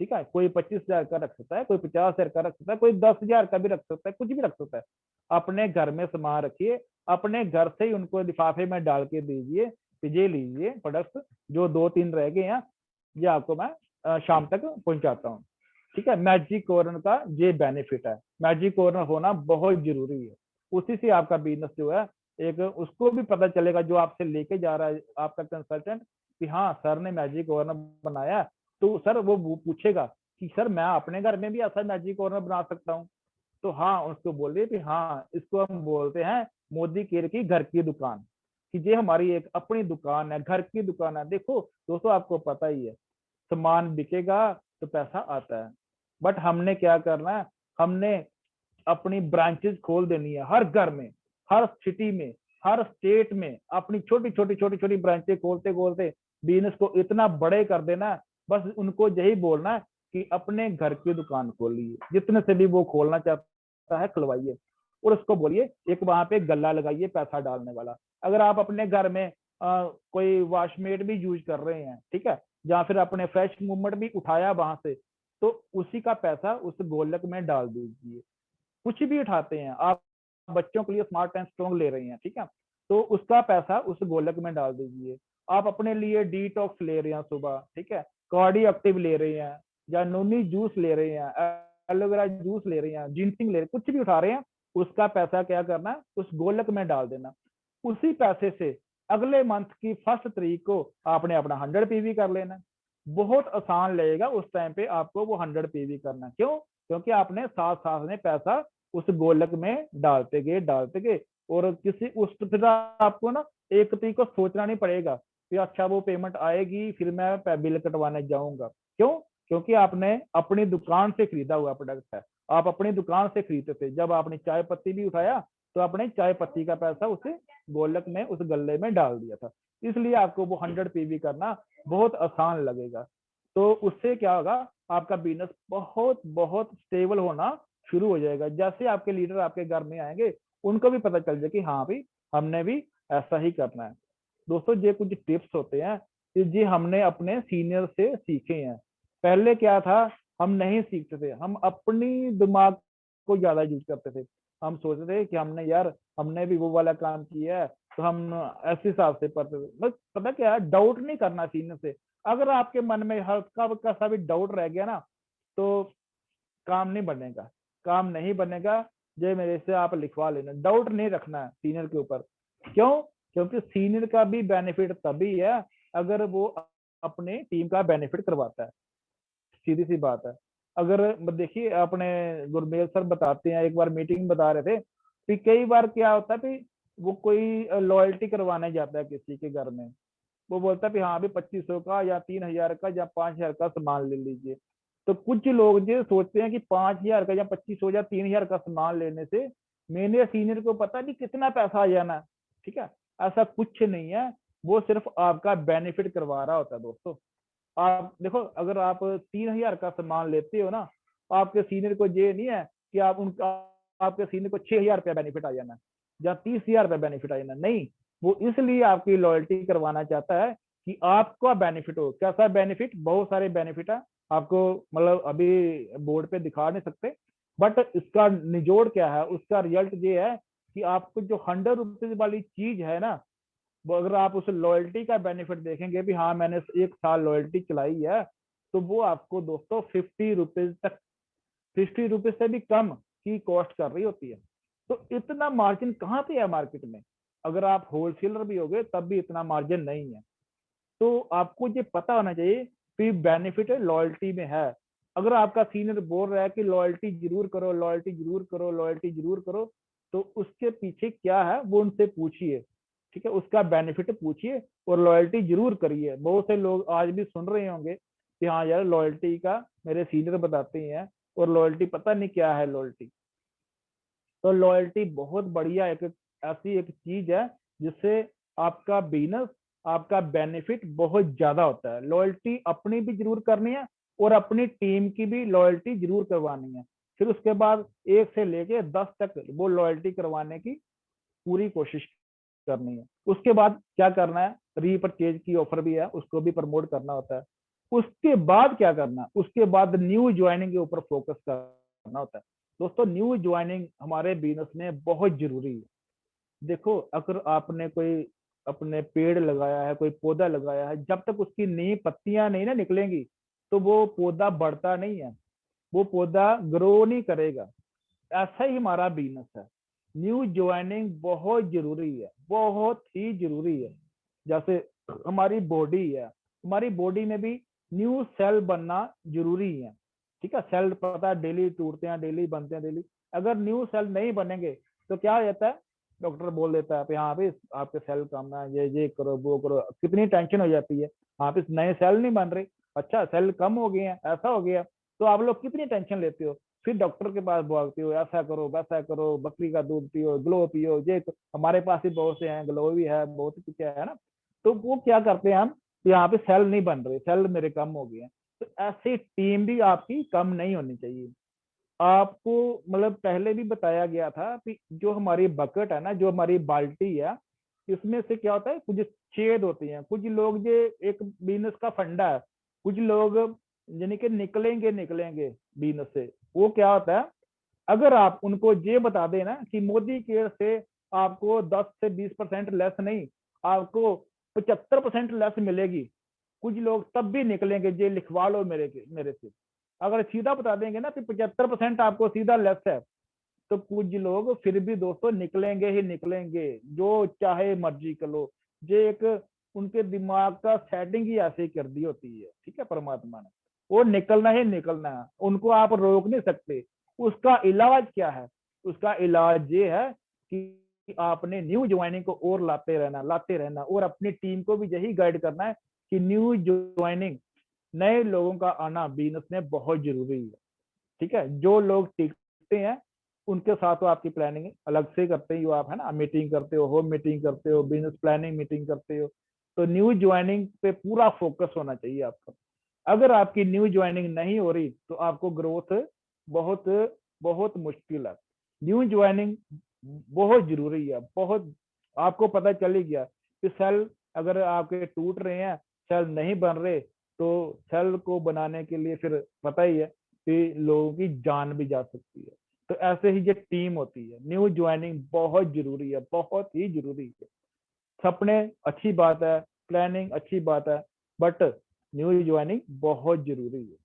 ठीक है। कोई 25,000 का रख सकता है, कोई 50,000 का रख सकता है, कोई 10,000 का भी रख सकता है, कुछ भी रख सकता है। अपने घर में सामान रखिए, अपने घर से ही उनको लिफाफे में डाल के दीजिए कि ये लीजिए प्रोडक्ट, जो 2-3 रह गए हैं ये आपको मैं शाम तक पहुंचाता हूँ, ठीक है। मैजिक कॉर्नर का ये बेनिफिट है, मैजिक कॉर्नर होना बहुत जरूरी है। उसी से आपका बिजनेस जो है, एक उसको भी पता चलेगा जो आपसे लेके जा रहा है आपका कंसल्टेंट, कि हाँ सर ने मैजिक कॉर्नर बनाया, तो सर वो पूछेगा कि सर मैं अपने घर में भी ऐसा मैजिक कॉर्नर बना सकता हूँ। तो हाँ उसको बोलिए कि हाँ इसको हम बोलते हैं मोदी केयर की घर की दुकान, कि ये हमारी एक अपनी दुकान है, घर की दुकान है। देखो दोस्तों आपको पता ही है, सामान बिकेगा तो पैसा आता है, बट हमने क्या करना है, हमने अपनी ब्रांचेस खोल देनी है हर घर में, हर सिटी में, हर स्टेट में, अपनी छोटी छोटी छोटी छोटी ब्रांचें खोलते खोलते बिजनेस को इतना बड़े कर देना है। बस उनको यही बोलना है कि अपने घर की दुकान खोलिए, जितने से भी वो खोलना चाहता है खुलवाइए, और उसको बोलिए एक वहां पे गल्ला लगाइए पैसा डालने वाला। अगर आप अपने घर में कोई वॉशमेट भी यूज कर रहे हैं, ठीक है, या फिर अपने फ्रेश मूवमेंट भी उठाया वहां से, तो उसी का पैसा उस गोलक में डाल दीजिए। कुछ भी उठाते हैं आप, बच्चों के लिए स्मार्ट एंड स्ट्रॉन्ग ले रहे हैं, ठीक है, तो उसका पैसा उस गोलक में डाल दीजिए। आप अपने लिए डिटॉक्स ले रहे हैं सुबह, ठीक है, कार्डियो एक्टिव ले रहे हैं, या नोनी जूस ले रहे हैं, एलोवेरा जूस ले रहे हैं, जिंसिंग ले रहे हैं, कुछ भी उठा रहे हैं, उसका पैसा क्या करना है, उस गोलक में डाल देना। उसी पैसे से अगले मंथ की 1 तारीख को आपने अपना 100 पीवी कर लेना। बहुत आसान लगेगा उस टाइम पे आपको वो 100 पीवी करना। क्यों? क्योंकि आपने साथ साथ में पैसा उस गोलक में डालते गए, और किसी उस फिर आपको ना 1 तारीख को सोचना नहीं पड़ेगा कि अच्छा वो पेमेंट आएगी फिर मैं बिल कटवाने जाऊंगा। क्यों? क्योंकि आपने अपनी दुकान से खरीदा हुआ प्रोडक्ट है, आप अपनी दुकान से खरीदते थे। जब आपने चाय पत्ती भी उठाया तो आपने चाय पत्ती का पैसा उस गोलक में, उस गल्ले में डाल दिया था। इसलिए आपको वो 100 पीवी करना बहुत आसान लगेगा। तो उससे क्या होगा, आपका बिजनेस बहुत बहुत स्टेबल होना शुरू हो जाएगा। जैसे आपके लीडर आपके घर में आएंगे, उनको भी पता चल जाए कि हाँ भाई हमने भी ऐसा ही करना है। दोस्तों ये कुछ टिप्स होते हैं कि जी हमने अपने सीनियर से सीखे हैं। पहले क्या था, हम नहीं सीखते थे, हम अपनी दिमाग को ज्यादा यूज करते थे। हम सोचते थे कि हमने यार हमने भी वो वाला काम किया है, तो हम ऐसे हिसाब से पढ़ते थे। बस पता क्या है, डाउट नहीं करना सीनियर से। अगर आपके मन में हल्का सा भी डाउट रह गया ना, तो काम नहीं बनेगा, काम नहीं बनेगा। ये मेरे से आप लिखवा लेना, डाउट नहीं रखना है सीनियर के ऊपर। क्यों? क्योंकि सीनियर का भी बेनिफिट तभी है अगर वो अपने टीम का बेनिफिट करवाता है। सीधी सी बात है। अगर देखिए अपने गुरमेल सर बताते हैं, एक बार मीटिंग बता रहे थे कि कई बार क्या होता है कि वो कोई लॉयल्टी करवाने जाता है किसी के घर में, वो बोलता है कि हाँ अभी 2500 का या 3,000 का या 5,000 का सामान ले लीजिए। तो कुछ लोग जो सोचते हैं कि 5,000 का या 2500 या 3,000 का सामान लेने से मेरे सीनियर को पता नहीं कितना पैसा आ जाना है, ठीक है। ऐसा कुछ नहीं है, वो सिर्फ आपका बेनिफिट करवा रहा होता है दोस्तों। आप देखो, अगर आप 3,000 का सामान लेते हो ना, आपके सीनियर को ये नहीं है कि आप उनका आपके सीनियर को 6,000 रुपया बेनिफिट आ जाना या 30,000 रुपया बेनिफिट आ जाना, नहीं। वो इसलिए आपकी लॉयल्टी करवाना चाहता है कि आपका बेनिफिट हो। कैसा बेनिफिट? बहुत सारे बेनिफिट है, आपको मतलब अभी बोर्ड पे दिखा नहीं सकते, बट इसका निचोड़ क्या है, उसका रिजल्ट ये है कि आपको जो 100 रुपीज वाली चीज है ना, वो अगर आप उस लॉयल्टी का बेनिफिट देखेंगे भी हाँ मैंने 1 साल लॉयल्टी चलाई है, तो वो आपको दोस्तों 50 रुपीज तक, 50 रुपीज से भी कम की कॉस्ट कर रही होती है। तो इतना मार्जिन कहाँ पे है मार्केट में? अगर आप होलसेलर भी होगे तब भी इतना मार्जिन नहीं है। तो आपको ये पता होना चाहिए कि बेनिफिट लॉयल्टी में है। अगर आपका सीनियर बोल रहा है कि लॉयल्टी जरूर करो, लॉयल्टी जरूर करो, लॉयल्टी जरूर करो, तो उसके पीछे क्या है वो उनसे पूछिए, ठीक है, उसका बेनिफिट पूछिए और लॉयल्टी जरूर करिए। बहुत से लोग आज भी सुन रहे होंगे कि हाँ यार लॉयल्टी का मेरे सीनियर बताते हैं, और लॉयल्टी पता नहीं क्या है लॉयल्टी। तो लॉयल्टी बहुत बढ़िया एक ऐसी एक चीज है जिससे आपका बिजनेस, आपका बेनिफिट बहुत ज्यादा होता है। लॉयल्टी अपनी भी जरूर करनी है और अपनी टीम की भी लॉयल्टी जरूर करवानी है। फिर उसके बाद 1 से लेके 10 तक वो लॉयल्टी करवाने की पूरी कोशिश करनी है। उसके बाद क्या करना है, रीपरचेज की ऑफर भी है, उसको भी प्रमोट करना होता है। उसके बाद क्या करना है, उसके बाद न्यू ज्वाइनिंग के ऊपर फोकस करना होता है। दोस्तों न्यू ज्वाइनिंग हमारे बिजनेस में बहुत जरूरी है। देखो, अगर आपने कोई अपने पेड़ लगाया है, कोई पौधा लगाया है, जब तक उसकी नई पत्तियां नहीं ना निकलेंगी तो वो पौधा बढ़ता नहीं है, वो पौधा ग्रो नहीं करेगा। ऐसा ही हमारा बिजनेस है। न्यू ज्वाइनिंग बहुत जरूरी है, बहुत ही जरूरी है। जैसे हमारी बॉडी है, हमारी बॉडी में भी न्यू सेल बनना जरूरी है, ठीक है। सेल पता है डेली टूटते हैं, डेली बनते हैं, डेली। अगर न्यू सेल नहीं बनेंगे तो क्या हो जाता है, डॉक्टर बोल देता है हाँ भाई आपके सेल कम है, ये करो वो करो, कितनी टेंशन हो जाती है। हाँ पे नए सेल नहीं बन रहे, अच्छा सेल कम हो गए हैं, ऐसा हो गया, तो आप लोग कितनी टेंशन लेते हो। फिर डॉक्टर के पास भागते हो, ऐसा करो वैसा करो, बकरी का दूध पियो, ग्लो पियो, ये हमारे पास ही बहुत से हैं, ग्लो भी है, बहुत कुछ है ना। तो वो क्या करते हैं हम, यहाँ पे सेल नहीं बन रहे, सेल मेरे कम हो गए हैं। तो ऐसी टीम भी आपकी कम नहीं होनी चाहिए। आपको मतलब पहले भी बताया गया था कि जो हमारी बकेट है ना, जो हमारी बाल्टी है, इसमें से क्या होता है, कुछ छेद होती हैं। कुछ लोग ये एक बिजनेस का फंडा है, कुछ लोग यानी कि निकलेंगे निकलेंगे बिजनेस से। वो क्या होता है, अगर आप उनको ये बता देना कि मोदी केयर से आपको 10 से 20% लेस नहीं, आपको 75% लेस मिलेगी, कुछ लोग तब भी निकलेंगे, ये लिखवा लो मेरे से। अगर सीधा बता देंगे ना कि 75% आपको सीधा लेस है, तो कुछ लोग फिर भी दोस्तों निकलेंगे ही निकलेंगे, जो चाहे मर्जी कर लो। ये एक उनके दिमाग का सेटिंग ही ऐसे ही कर दी होती है, ठीक है, परमात्मा ने। वो निकलना ही निकलना है, उनको आप रोक नहीं सकते। उसका इलाज क्या है? उसका इलाज ये है कि आपने न्यू ज्वाइनिंग को और लाते रहना, और अपनी टीम को भी यही गाइड करना है कि न्यू ज्वाइनिंग, नए लोगों का आना बिजनेस में बहुत जरूरी है, ठीक है। जो लोग टिकते हैं उनके साथ तो आपकी प्लानिंग अलग से करते हो आप, है ना, मीटिंग करते हो, होम मीटिंग करते हो, बिजनेस प्लानिंग मीटिंग करते हो। तो न्यू ज्वाइनिंग पे पूरा फोकस होना चाहिए आपका। अगर आपकी न्यू ज्वाइनिंग नहीं हो रही तो आपको ग्रोथ बहुत बहुत मुश्किल है। न्यू ज्वाइनिंग बहुत जरूरी है, बहुत। आपको पता चल ही गया कि सेल अगर आपके टूट रहे हैं, सेल नहीं बन रहे, तो सेल को बनाने के लिए फिर पता ही है कि लोगों की जान भी जा सकती है। तो ऐसे ही जो टीम होती है, न्यू ज्वाइनिंग बहुत जरूरी है, बहुत ही जरूरी है। सपने अच्छी बात है, प्लानिंग अच्छी बात है, बट न्यू ज्वाइनिंग बहुत जरूरी है।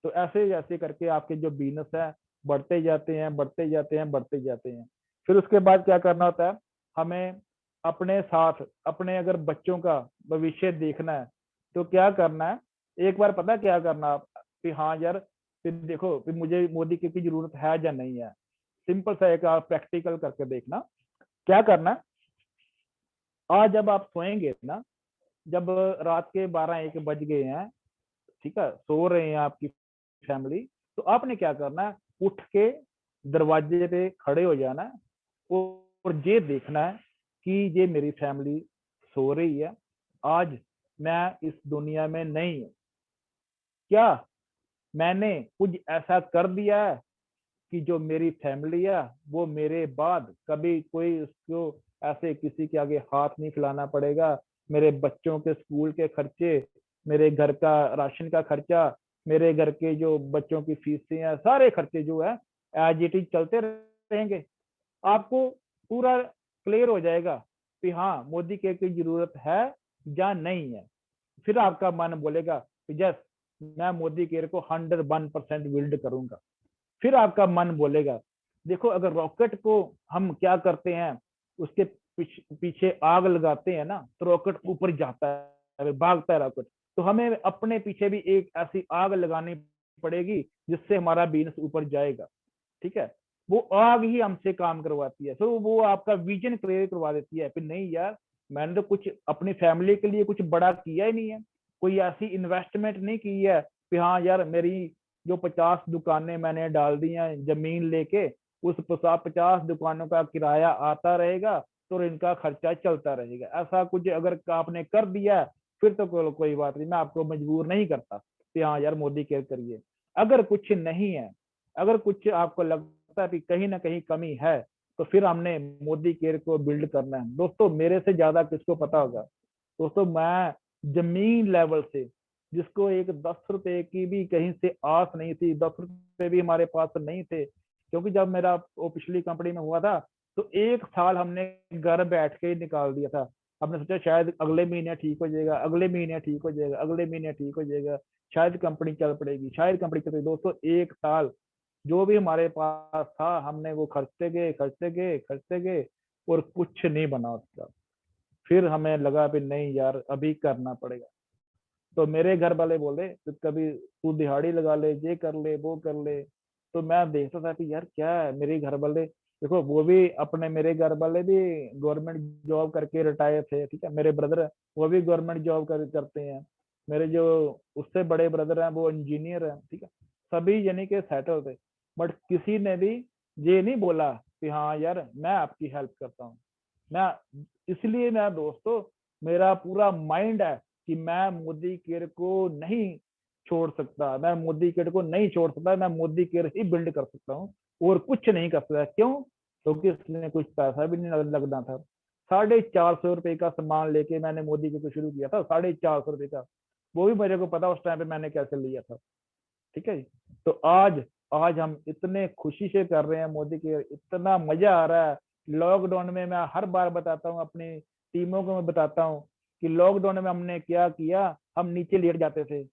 तो ऐसे ऐसे करके आपके जो बिजनेस है बढ़ते जाते हैं, बढ़ते जाते हैं, बढ़ते जाते हैं। फिर उसके बाद क्या करना होता है, हमें अपने साथ अपने अगर बच्चों का भविष्य देखना है तो क्या करना है, एक बार पता क्या करना आप कि हाँ यार, फिर देखो फिर मुझे मोदी की जरूरत है या नहीं है। सिंपल सा एक आप प्रैक्टिकल करके देखना। क्या करना है, आज जब आप सोएंगे ना, जब रात के 12-1 बज गए हैं, ठीक है, सो रहे हैं आपकी फैमिली, तो आपने क्या करना है, उठ के दरवाजे पे खड़े हो जाना है और ये देखना है कि ये मेरी फैमिली सो रही है, आज मैं इस दुनिया में नहीं हूँ, क्या मैंने कुछ ऐसा कर दिया है कि जो मेरी फैमिली है वो मेरे बाद कभी कोई उसको ऐसे किसी के आगे हाथ नहीं फैलाना पड़ेगा। मेरे बच्चों के स्कूल के खर्चे, मेरे घर का राशन का खर्चा, मेरे घर के जो बच्चों की फीसें हैं, सारे खर्चे जो है एज इट इज चलते रहेंगे। आपको पूरा क्लियर हो जाएगा कि हाँ मोदी केयर की जरूरत है या नहीं है। फिर आपका मन बोलेगा कि यस, मैं मोदी केयर को 101% बिल्ड करूंगा। फिर आपका मन बोलेगा, देखो अगर रॉकेट को हम क्या करते हैं, उसके पीछे आग लगाते हैं ना, तो रॉकेट ऊपर जाता है, भागता है रॉकेट। तो हमें अपने पीछे भी एक ऐसी आग लगानी पड़ेगी जिससे हमारा बिजनेस ऊपर जाएगा। ठीक है, वो आग ही हमसे काम करवाती है। तो वो आपका विजन क्लियर करवा देती है, फिर नहीं यार मैंने तो कुछ अपनी फैमिली के लिए कुछ बड़ा किया ही नहीं है, कोई ऐसी इन्वेस्टमेंट नहीं की है कि हाँ यार मेरी जो 50 दुकानें मैंने डाल दी हैं जमीन लेके, उस 50 दुकानों का किराया आता रहेगा तो इनका खर्चा चलता रहेगा। ऐसा कुछ अगर आपने कर दिया फिर तो कोई बात नहीं, मैं आपको मजबूर नहीं करता कि हाँ यार मोदी केयर करिए। अगर कुछ नहीं है, अगर कुछ आपको लगता है कि कहीं ना कहीं कमी है, तो फिर हमने मोदी केयर को बिल्ड करना है। दोस्तों मेरे से ज्यादा किसको पता होगा। दोस्तों मैं जमीन लेवल से, जिसको एक 10 रुपए की भी कहीं से आस नहीं थी, 10 रुपए भी हमारे पास नहीं थे, क्योंकि जब मेरा वो पिछली कंपनी में हुआ था तो 1 साल हमने घर बैठ के ही निकाल दिया था। हमने सोचा शायद अगले महीने ठीक हो जाएगा, अगले महीने ठीक हो जाएगा, अगले महीने ठीक हो जाएगा, शायद कंपनी चल पड़ेगी, शायद कंपनी चल पड़ेगी। दोस्तों 1 साल जो भी हमारे पास था हमने वो खर्चते गए, खर्चते गए, खर्चते गए, और कुछ नहीं बना उसका। फिर हमें लगा भी नहीं यार अभी करना पड़ेगा। तो मेरे घर वाले बोले तो कभी तू दिहाड़ी लगा ले, ये कर ले, वो कर ले। तो मैं देखता था कि यार क्या है, मेरे घर वाले देखो, वो भी अपने मेरे घर वाले भी गवर्नमेंट जॉब करके रिटायर थे। ठीक है, मेरे ब्रदर वो भी गवर्नमेंट जॉब करते हैं। मेरे जो उससे बड़े ब्रदर हैं वो इंजीनियर हैं। ठीक है, सभी यानी कि सेटल थे, बट किसी ने भी ये नहीं बोला कि हाँ यार मैं आपकी हेल्प करता हूँ। मैं इसलिए मैं दोस्तों, मेरा पूरा माइंड है कि मैं मोदी केयर को नहीं छोड़ सकता, मैं मोदी केयर को नहीं छोड़ सकता, मैं मोदी केयर ही बिल्ड कर सकता हूँ और कुछ नहीं कर सकता। क्यों? क्योंकि इसमें कुछ पैसा भी नहीं लगना था। 450 रुपए का सामान लेके मैंने मोदी केयर को शुरू किया था, 450 रुपए का। वो भी मेरे को पता उस टाइम पे मैंने कैसे लिया था। ठीक है जी। तो आज आज हम इतने खुशी से कर रहे हैं मोदी केयर, इतना मजा आ रहा है। लॉकडाउन में मैं हर बार बताता हूँ, अपनी टीमों को मैं बताता हूँ कि लॉकडाउन में हमने क्या किया। हम नीचे लेट जाते थे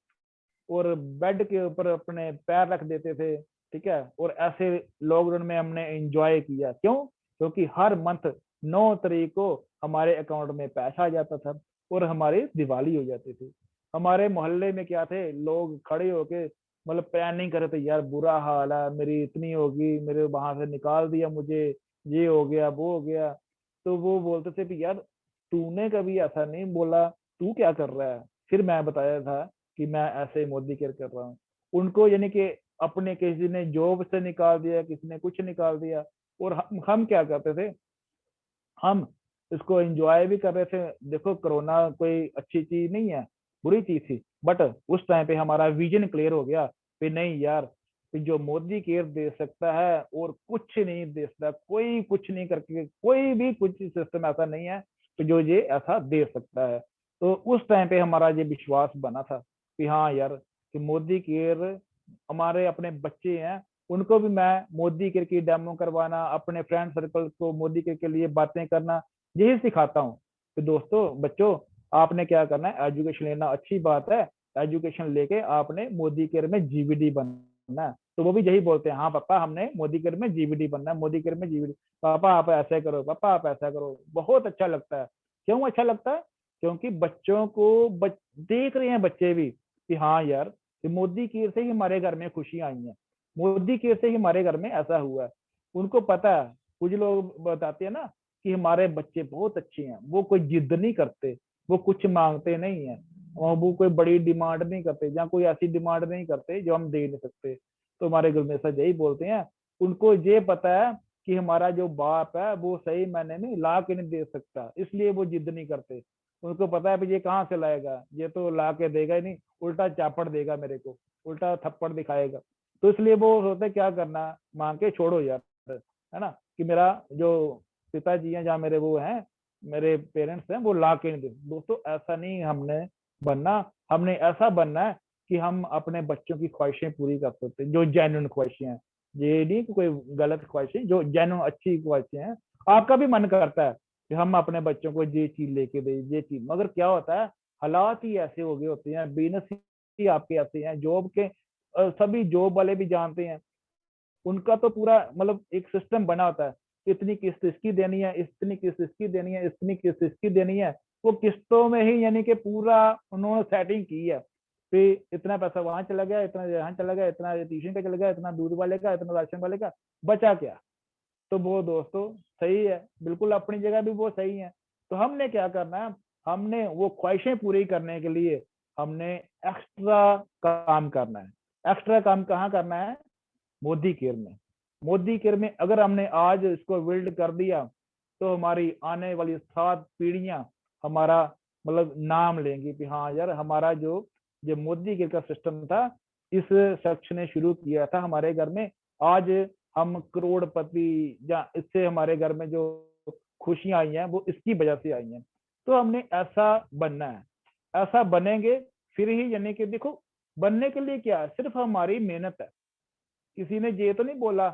और बेड के ऊपर अपने पैर रख देते थे। ठीक है, और ऐसे लॉकडाउन में हमने एंजॉय किया। क्यों? क्योंकि हर मंथ 9 तारीख को हमारे अकाउंट में पैसा आ जाता था और हमारी दिवाली हो जाती थी। हमारे मोहल्ले में क्या थे, लोग खड़े होके मतलब प्लानिंग कर रहे थे, यार बुरा हाल है, मेरी इतनी होगी, मेरे वहां से निकाल दिया मुझे, ये हो गया, वो हो गया। तो वो बोलते थे कि यार तूने कभी ऐसा नहीं बोला, तू क्या कर रहा है। फिर मैं बताया था कि मैं ऐसे मोदी केयर कर रहा हूँ। उनको यानी कि अपने किसी ने जॉब से निकाल दिया, किसी ने कुछ निकाल दिया, और हम क्या करते थे, हम इसको एंजॉय भी कर रहे थे। देखो कोरोना कोई अच्छी चीज नहीं है, बुरी चीज थी, बट उस टाइम पे हमारा विजन क्लियर हो गया कि नहीं यार, कि जो मोदी केयर दे सकता है और कुछ नहीं दे सकता, कोई कुछ नहीं करके, कोई भी कुछ सिस्टम ऐसा नहीं है कि जो ये ऐसा दे सकता है। तो उस टाइम पे हमारा ये विश्वास बना था कि हाँ यार, कि मोदी केयर, हमारे अपने बच्चे हैं उनको भी मैं मोदी केयर की डेमो करवाना, अपने फ्रेंड सर्कल को मोदी केयर के लिए बातें करना, यही सिखाता हूँ। तो दोस्तों बच्चों, आपने क्या करना है, एजुकेशन लेना अच्छी बात है, एजुकेशन लेके आपने मोदी केयर में जीवीडी बनना है। तो वो भी यही बोलते हैं, हाँ पापा हमने मोदी केयर में जीवीडी बनना है, मोदी केयर में जीवीडी। पापा आप ऐसा करो, पापा आप ऐसा करो। बहुत अच्छा लगता है। क्यों अच्छा लगता है? क्योंकि बच्चों को देख रहे हैं बच्चे भी कि हाँ यार, कि मोदी केयर से ही हमारे घर में खुशियां आई हैं, मोदी केयर से ही हमारे घर में ऐसा हुआ है। उनको पता है, कुछ लोग बताते हैं ना कि हमारे बच्चे बहुत अच्छे हैं, वो कोई जिद नहीं करते, वो कुछ मांगते नहीं है, और वो कोई बड़ी डिमांड नहीं करते, या कोई ऐसी डिमांड नहीं करते जो हम दे नहीं सकते। तो हमारे घर में ऐसा यही बोलते हैं, उनको ये पता है कि हमारा जो बाप है वो सही मायने में ला के नहीं दे सकता, इसलिए वो जिद नहीं करते। उनको पता है कि ये कहाँ से लाएगा, ये तो ला के देगा ही नहीं, उल्टा चापड़ देगा मेरे को, उल्टा थप्पड़ दिखाएगा। तो इसलिए वो सोचते क्या करना, मांग के छोड़ो यार, है ना, कि मेरा जो पिताजी हैं, जहाँ मेरे वो हैं, मेरे पेरेंट्स हैं, वो ला के नहीं दे। दोस्तों ऐसा नहीं हमने बनना, हमने ऐसा बनना है कि हम अपने बच्चों की ख्वाहिशें पूरी कर सकते हैं, जो जेन्युइन ख्वाहिशें हैं। ये नहीं कि कोई गलत ख्वाहिशें, जो जेन्युइन अच्छी ख्वाहिशें हैं। आपका भी मन करता है कि हम अपने बच्चों को ये चीज लेके दे, ये चीज, मगर क्या होता है, हालात ही ऐसे हो गए होते हैं, बिजनेस ही आपके ऐसे हैं, जॉब के सभी जॉब वाले भी जानते हैं, उनका तो पूरा मतलब एक सिस्टम बना होता है, इतनी किस्त इसकी देनी है, इतनी किस्त इसकी देनी है, इतनी किस्त इसकी देनी है। वो किस्तों में ही यानी कि पूरा उन्होंने सेटिंग की है कि इतना पैसा वहां चला गया, इतना यहाँ चला गया, इतना ट्यूशन का चला गया, इतना दूध वाले का, इतना राशन वाले का, बचा क्या। तो वो दोस्तों सही है, बिल्कुल अपनी जगह भी वो सही है। तो हमने क्या करना है, हमने वो ख्वाहिशें पूरी करने के लिए हमने एक्स्ट्रा काम करना है। एक्स्ट्रा काम कहाँ करना है, मोदी केयर में। मोदी केयर में अगर हमने आज इसको बिल्ड कर दिया तो हमारी आने वाली 7 पीढ़ियां हमारा मतलब नाम लेंगी कि हाँ यार, हमारा जो मोदी केयर का सिस्टम था, इस शख्स ने शुरू किया था हमारे घर में, आज हम करोड़पति, या इससे हमारे घर में जो खुशियां आई हैं वो इसकी वजह से आई हैं। तो हमने ऐसा बनना है, ऐसा बनेंगे फिर ही, यानी कि देखो बनने के लिए क्या है, सिर्फ हमारी मेहनत है। किसी ने ये तो नहीं बोला,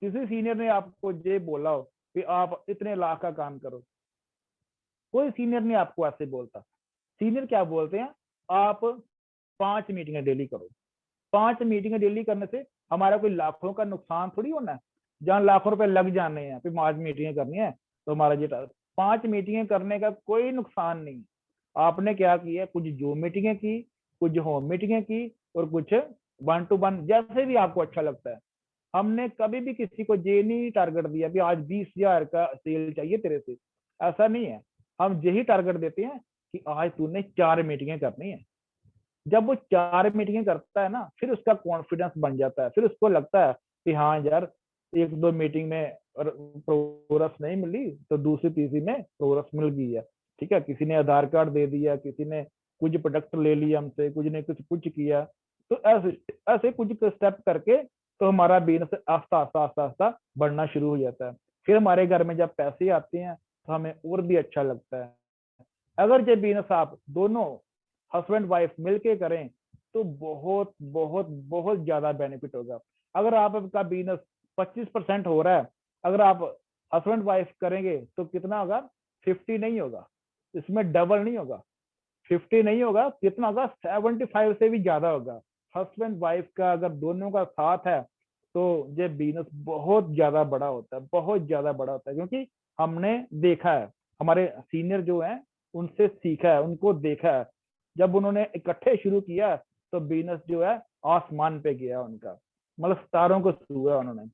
किसी सीनियर ने आपको ये बोला हो कि आप इतने लाख का काम करो, कोई सीनियर नहीं आपको ऐसे बोलता। सीनियर क्या बोलते हैं, आप 5 मीटिंगें डेली करो। 5 मीटिंगें डेली करने से हमारा कोई लाखों का नुकसान थोड़ी होना है, जहाँ लाखों रुपए लग जाने हैं, फिर 5 मीटिंगें करनी है तो हमारा ये 5 मीटिंगें करने का कोई नुकसान नहीं। आपने क्या किया, कुछ जूम मीटिंगें की, कुछ होम मीटिंगें की, और कुछ 1 to 1, जैसे भी आपको अच्छा लगता है। हमने कभी भी किसी को ये नहीं टारगेट दिया कि आज 20,000 का सेल चाहिए तेरे से, ऐसा नहीं है। हम यही टारगेट देते हैं कि आज तूने 4 मीटिंगें करनी है। जब वो 4 मीटिंगें करता है ना, फिर उसका कॉन्फिडेंस बन जाता है, फिर उसको लगता है कि हाँ यार, 1-2 मीटिंग में प्रोग्रेस नहीं मिली तो दूसरी तीसरी में प्रोग्रेस मिल गई है। ठीक है, किसी ने आधार कार्ड दे दिया, किसी ने कुछ प्रोडक्ट ले लिया हमसे, कुछ ने कुछ किया। तो ऐसे ऐसे कुछ स्टेप करके तो हमारा बिजनेस आस्ता आस्ता आस्ता आस्ता बढ़ना शुरू हो जाता है। फिर हमारे घर में जब पैसे आते हैं तो हमें और भी अच्छा लगता है। अगर ये बिजनेस आप दोनों हस्बैंड वाइफ मिलके करें तो बहुत बहुत बहुत ज्यादा बेनिफिट होगा। अगर आपका बिजनेस 25% हो रहा है, अगर आप हस्बैंड वाइफ करेंगे तो कितना होगा, 50 नहीं होगा, इसमें डबल नहीं होगा, 50 नहीं होगा, कितना होगा, 75 से भी ज्यादा होगा। हस्बैंड वाइफ का अगर दोनों का साथ है तो ये बिजनेस बहुत ज्यादा बड़ा होता है, बहुत ज्यादा बड़ा होता है। क्योंकि हमने देखा है, हमारे सीनियर जो है उनसे सीखा है, उनको देखा है, जब उन्होंने इकट्ठे शुरू किया तो बिजनेस जो है आसमान पे गया उनका, मतलब सितारों को छुआ उन्होंने।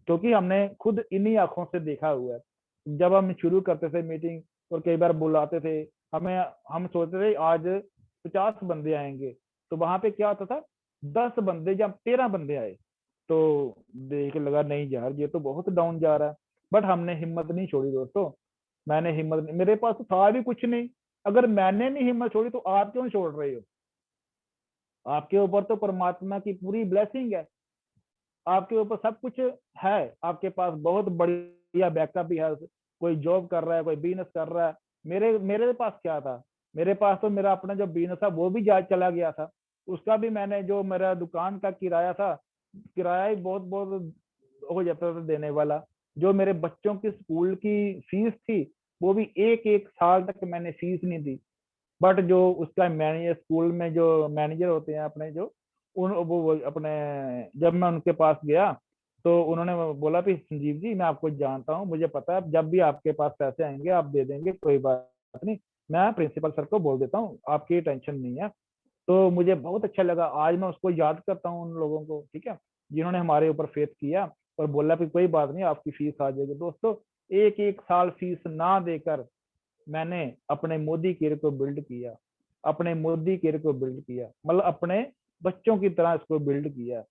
क्योंकि हमने खुद इन्हीं आंखों से देखा हुआ है। जब हम शुरू करते थे मीटिंग और कई बार बुलाते थे हमें, हम सोचते थे आज 50 बंदे आएंगे, तो वहां पे क्या होता था, 10 बंदे या 13 बंदे आए, तो देख के लगा नहीं यार ये तो बहुत डाउन जा रहा है। बट हमने हिम्मत नहीं छोड़ी दोस्तों, मैंने हिम्मत नहीं, मेरे पास तो था भी कुछ नहीं। अगर मैंने नहीं हिम्मत छोड़ी तो आप क्यों छोड़ रहे हो, आपके ऊपर तो परमात्मा की पूरी ब्लेसिंग है, आपके ऊपर सब कुछ है, आपके पास बहुत बढ़िया बैकअप भी है, कोई जॉब कर रहा है, कोई बिजनेस कर रहा है। मेरे मेरे पास क्या था, मेरे पास तो मेरा अपना जो बिजनेस था वो भी जा चला गया था, उसका भी मैंने, जो मेरा दुकान का किराया था, किराया ही बहुत बहुत हो जाता था देने वाला। जो मेरे बच्चों की स्कूल की फीस थी वो भी एक एक साल तक मैंने फीस नहीं दी। बट जो उसका मैनेजर, स्कूल में जो मैनेजर होते हैं अपने, जो वो अपने, जब मैं उनके पास गया तो उन्होंने बोला कि संजीव जी मैं आपको जानता हूँ, मुझे पता है जब भी आपके पास पैसे आएंगे आप दे देंगे, कोई बात नहीं, मैं प्रिंसिपल सर को बोल देता हूँ, आपकी टेंशन नहीं है। तो मुझे बहुत अच्छा लगा, आज मैं उसको याद करता हूँ उन लोगों को, ठीक है, जिन्होंने हमारे ऊपर फेथ किया और बोला कि कोई बात नहीं आपकी फीस आ जाएगी। दोस्तों एक एक साल फीस ना देकर मैंने अपने मोदी केयर को बिल्ड किया, अपने मोदी केयर को बिल्ड किया, मतलब अपने बच्चों की तरह इसको बिल्ड किया।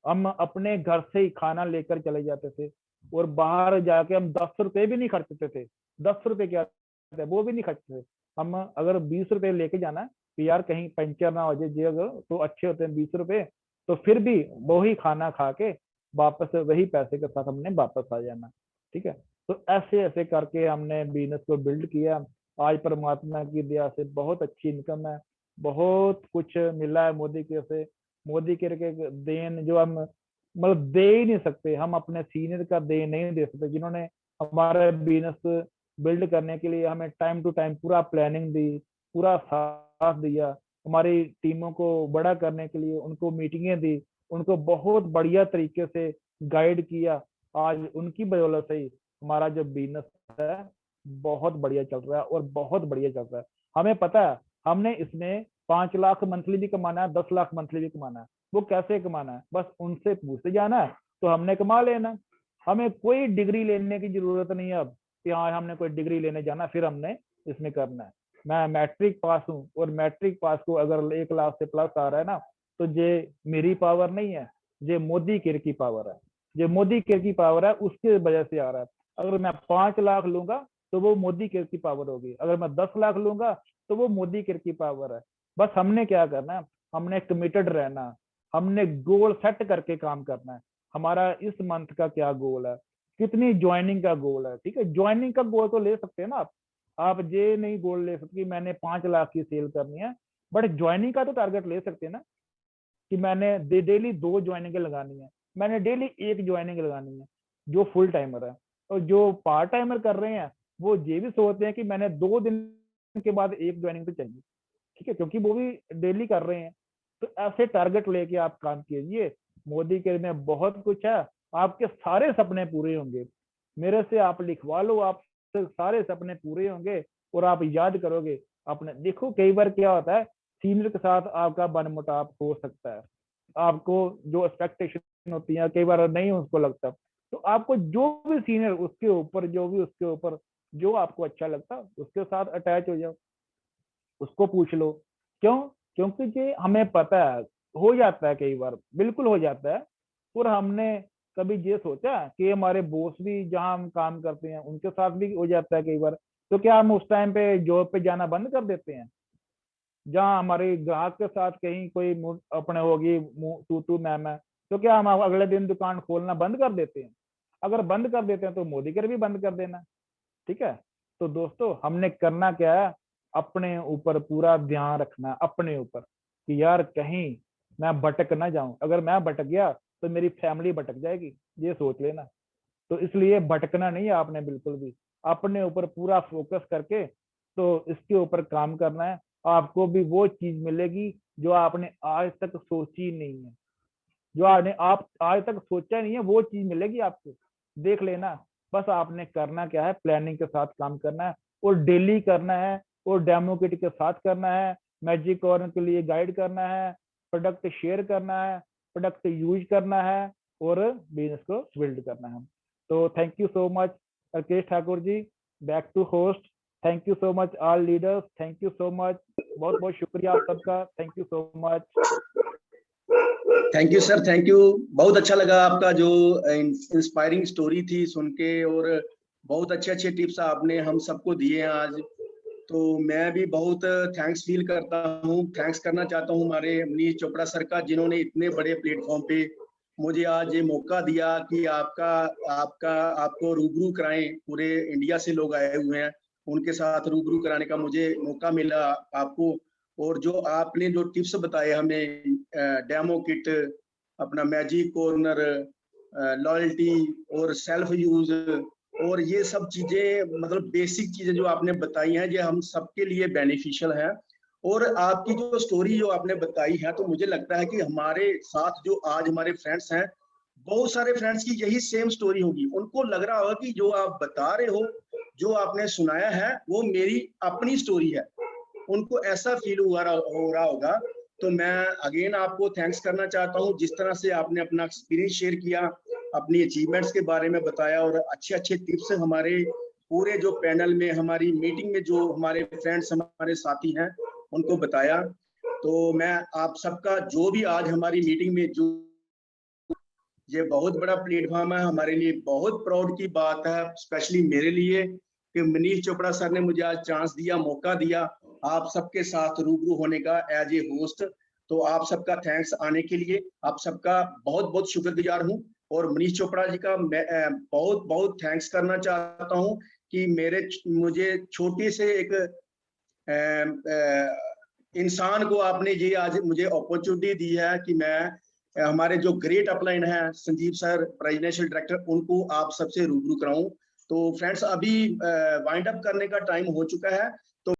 हम अपने घर से ही खाना लेकर चले जाते थे, और बाहर जाके हम 10 रुपए भी नहीं खर्चते थे। 10 रुपए क्या थे, वो भी नहीं खर्चते थे। हम अगर 20 रुपए लेके जाना कि यार कहीं पंचर ना हो जाए जी, अगर तो अच्छे होते हैं 20 रुपए, तो फिर भी वही खाना खा के वापस वही पैसे के साथ हमने वापस आ जाना। ठीक है, तो ऐसे ऐसे करके हमने बिजनेस को बिल्ड किया। आज परमात्मा की दया से बहुत अच्छी इनकम है, बहुत कुछ मिला है मोदी के से। मोदी के देन जो हम मतलब दे ही नहीं सकते, हम अपने सीनियर का दे नहीं दे सकते, जिन्होंने हमारे बिजनेस बिल्ड करने के लिए हमें टाइम टू टाइम पूरा प्लानिंग दी, पूरा साथ दिया, हमारी टीमों को बड़ा करने के लिए उनको मीटिंगें दी, उनको बहुत बढ़िया तरीके से गाइड किया। आज उनकी बदौलत से ही हमारा जो बिजनेस है बहुत बढ़िया चल रहा है और बहुत बढ़िया चल रहा है। हमें पता है हमने इसमें 5 लाख मंथली भी कमाना है, 10 लाख मंथली भी कमाना है। वो कैसे कमाना है, बस उनसे पूछते जाना है तो हमने कमा लेना। हमें कोई डिग्री लेने की जरूरत नहीं है अब कि हाँ हमने कोई डिग्री लेने जाना फिर हमने इसमें करना है। मैं मैट्रिक पास हूँ और मैट्रिक पास को अगर 1 लाख से प्लस आ रहा है ना, तो ये मेरी पावर नहीं है, ये मोदी केयर की पावर है। ये मोदी केयर की पावर है, उसकी वजह से आ रहा है। अगर मैं 5 लाख लूंगा तो वो मोदी केयर की पावर होगी, अगर मैं 10 लाख लूंगा तो वो मोदी केयर की पावर है। बस हमने क्या करना है, हमने कमिटेड रहना, हमने गोल सेट करके काम करना है। हमारा इस मंथ का क्या गोल है, कितनी ज्वाइनिंग का गोल है। ठीक है, ज्वाइनिंग का गोल तो ले सकते हैं ना आप ये नहीं गोल ले सकते मैंने 5 लाख की सेल करनी है, बट ज्वाइनिंग का तो टारगेट ले सकते हैं ना कि मैंने डेली 2 ज्वाइनिंग लगानी है, मैंने डेली 1 ज्वाइनिंग लगानी है जो फुल टाइमर है। और जो पार्ट टाइमर कर रहे हैं वो ये भी सोचते हैं कि मैंने 2 दिन के बाद 1 ज्वाइनिंग तो चाहिए। ठीक है, क्योंकि वो भी डेली कर रहे हैं। तो ऐसे टारगेट लेके आप काम कीजिए, मोदी के में बहुत कुछ है, आपके सारे सपने पूरे होंगे। मेरे से आप लिखवा लो, आप सारे सपने पूरे होंगे और आप याद करोगे अपने। देखो कई बार क्या होता है, सीनियर के साथ आपका मनमुटाव हो सकता है, आपको जो एक्सपेक्टेशन होती है कई बार नहीं उसको लगता, तो आपको जो भी सीनियर उसके ऊपर जो आपको अच्छा लगता उसके साथ अटैच हो जाओ, उसको पूछ लो। क्यों? क्योंकि ये हमें पता है हो जाता है, कई बार बिल्कुल हो जाता है। और हमने कभी ये सोचा कि हमारे बॉस भी जहां हम काम करते हैं उनके साथ भी हो जाता है कई बार, तो क्या हम उस टाइम पे जॉब पे जाना बंद कर देते हैं? जहाँ हमारे ग्राहक के साथ कहीं कोई अपने होगी तू तू मैं, तो क्या हम अगले दिन दुकान खोलना बंद कर देते हैं? अगर बंद कर देते हैं तो मोदी कर भी बंद कर देना। ठीक है, तो दोस्तों हमने करना क्या है, अपने ऊपर पूरा ध्यान रखना, अपने ऊपर कि यार कहीं मैं भटक ना जाऊं। अगर मैं भटक गया तो मेरी फैमिली भटक जाएगी, ये सोच लेना। तो इसलिए भटकना नहीं है आपने बिल्कुल भी, अपने ऊपर पूरा फोकस करके तो इसके ऊपर काम करना है। आपको भी वो चीज मिलेगी जो आपने आज तक सोची नहीं है, जो आपने आप आज तक सोचा नहीं है वो चीज मिलेगी आपको, देख लेना। बस आपने करना क्या है, प्लानिंग के साथ काम करना है और डेली करना है और डेमो किट के साथ करना है, मैजिक कॉर्नर के लिए गाइड करना है, प्रोडक्ट शेयर करना है, प्रोडक्ट यूज करना है और बिजनेस को बिल्ड करना है। तो thank you so much Rakesh Thakur ji, back to host. Thank you so much all leaders, thank you so much, बहुत बहुत शुक्रिया आप सबका, thank you so much. Thank you sir, thank you. बहुत अच्छा लगा आपका जो इंस्पायरिंग स्टोरी थी सुन के, और बहुत अच्छे अच्छे टिप्स आपने हम सबको दिए हैं आज। तो मैं भी बहुत थैंक्स फील करता हूँ, थैंक्स करना चाहता हूँ हमारे मनीष चोपड़ा सर का, जिन्होंने इतने बड़े प्लेटफॉर्म पे मुझे आज ये मौका दिया कि आपको रूबरू कराएं। पूरे इंडिया से लोग आए हुए हैं, उनके साथ रूबरू कराने का मुझे मौका मिला आपको। और जो आपने जो टिप्स बताए हमें, डेमो किट, अपना मैजिक कॉर्नर, लॉयल्टी और सेल्फ यूज, और ये सब चीजें मतलब बेसिक चीजें जो आपने बताई हैं, ये हम सबके लिए बेनिफिशियल है। और आपकी जो स्टोरी जो आपने बताई है, तो मुझे लगता है कि हमारे साथ जो आज हमारे फ्रेंड्स हैं, बहुत सारे फ्रेंड्स की यही सेम स्टोरी होगी। उनको लग रहा होगा कि जो आप बता रहे हो, जो आपने सुनाया है, वो मेरी अपनी स्टोरी है। उनको ऐसा फील हो रहा होगा। तो मैं अगेन आपको थैंक्स करना चाहता हूँ, जिस तरह से आपने अपना एक्सपीरियंस शेयर किया, अपनी अचीवमेंट्स के बारे में बताया, और अच्छे अच्छे टिप्स हमारे पूरे जो पैनल में, हमारी मीटिंग में जो हमारे फ्रेंड्स, हमारे साथी हैं, उनको बताया। तो मैं आप सबका जो भी आज हमारी मीटिंग में जो ये बहुत बड़ा प्लेटफॉर्म है, हमारे लिए बहुत प्राउड की बात है, स्पेशली मेरे लिए, कि मनीष चोपड़ा सर ने मुझे आज चांस दिया, मौका दिया आप सबके साथ रूबरू होने का एज ए होस्ट। तो आप सबका थैंक्स आने के लिए, आप सबका बहुत बहुत शुक्रगुजार हूँ। और मनीष चोपड़ा जी का मैं बहुत बहुत थैंक्स करना चाहता हूँ कि मुझे छोटे से एक इंसान को आपने ये आज मुझे अपॉर्चुनिटी दी है कि मैं हमारे जो ग्रेट अपलाइन है संजीव सर प्रेसिडेंशियल डायरेक्टर, उनको आप सबसे रूबरू कराऊं। तो फ्रेंड्स, अभी वाइंड अप करने का टाइम हो चुका है।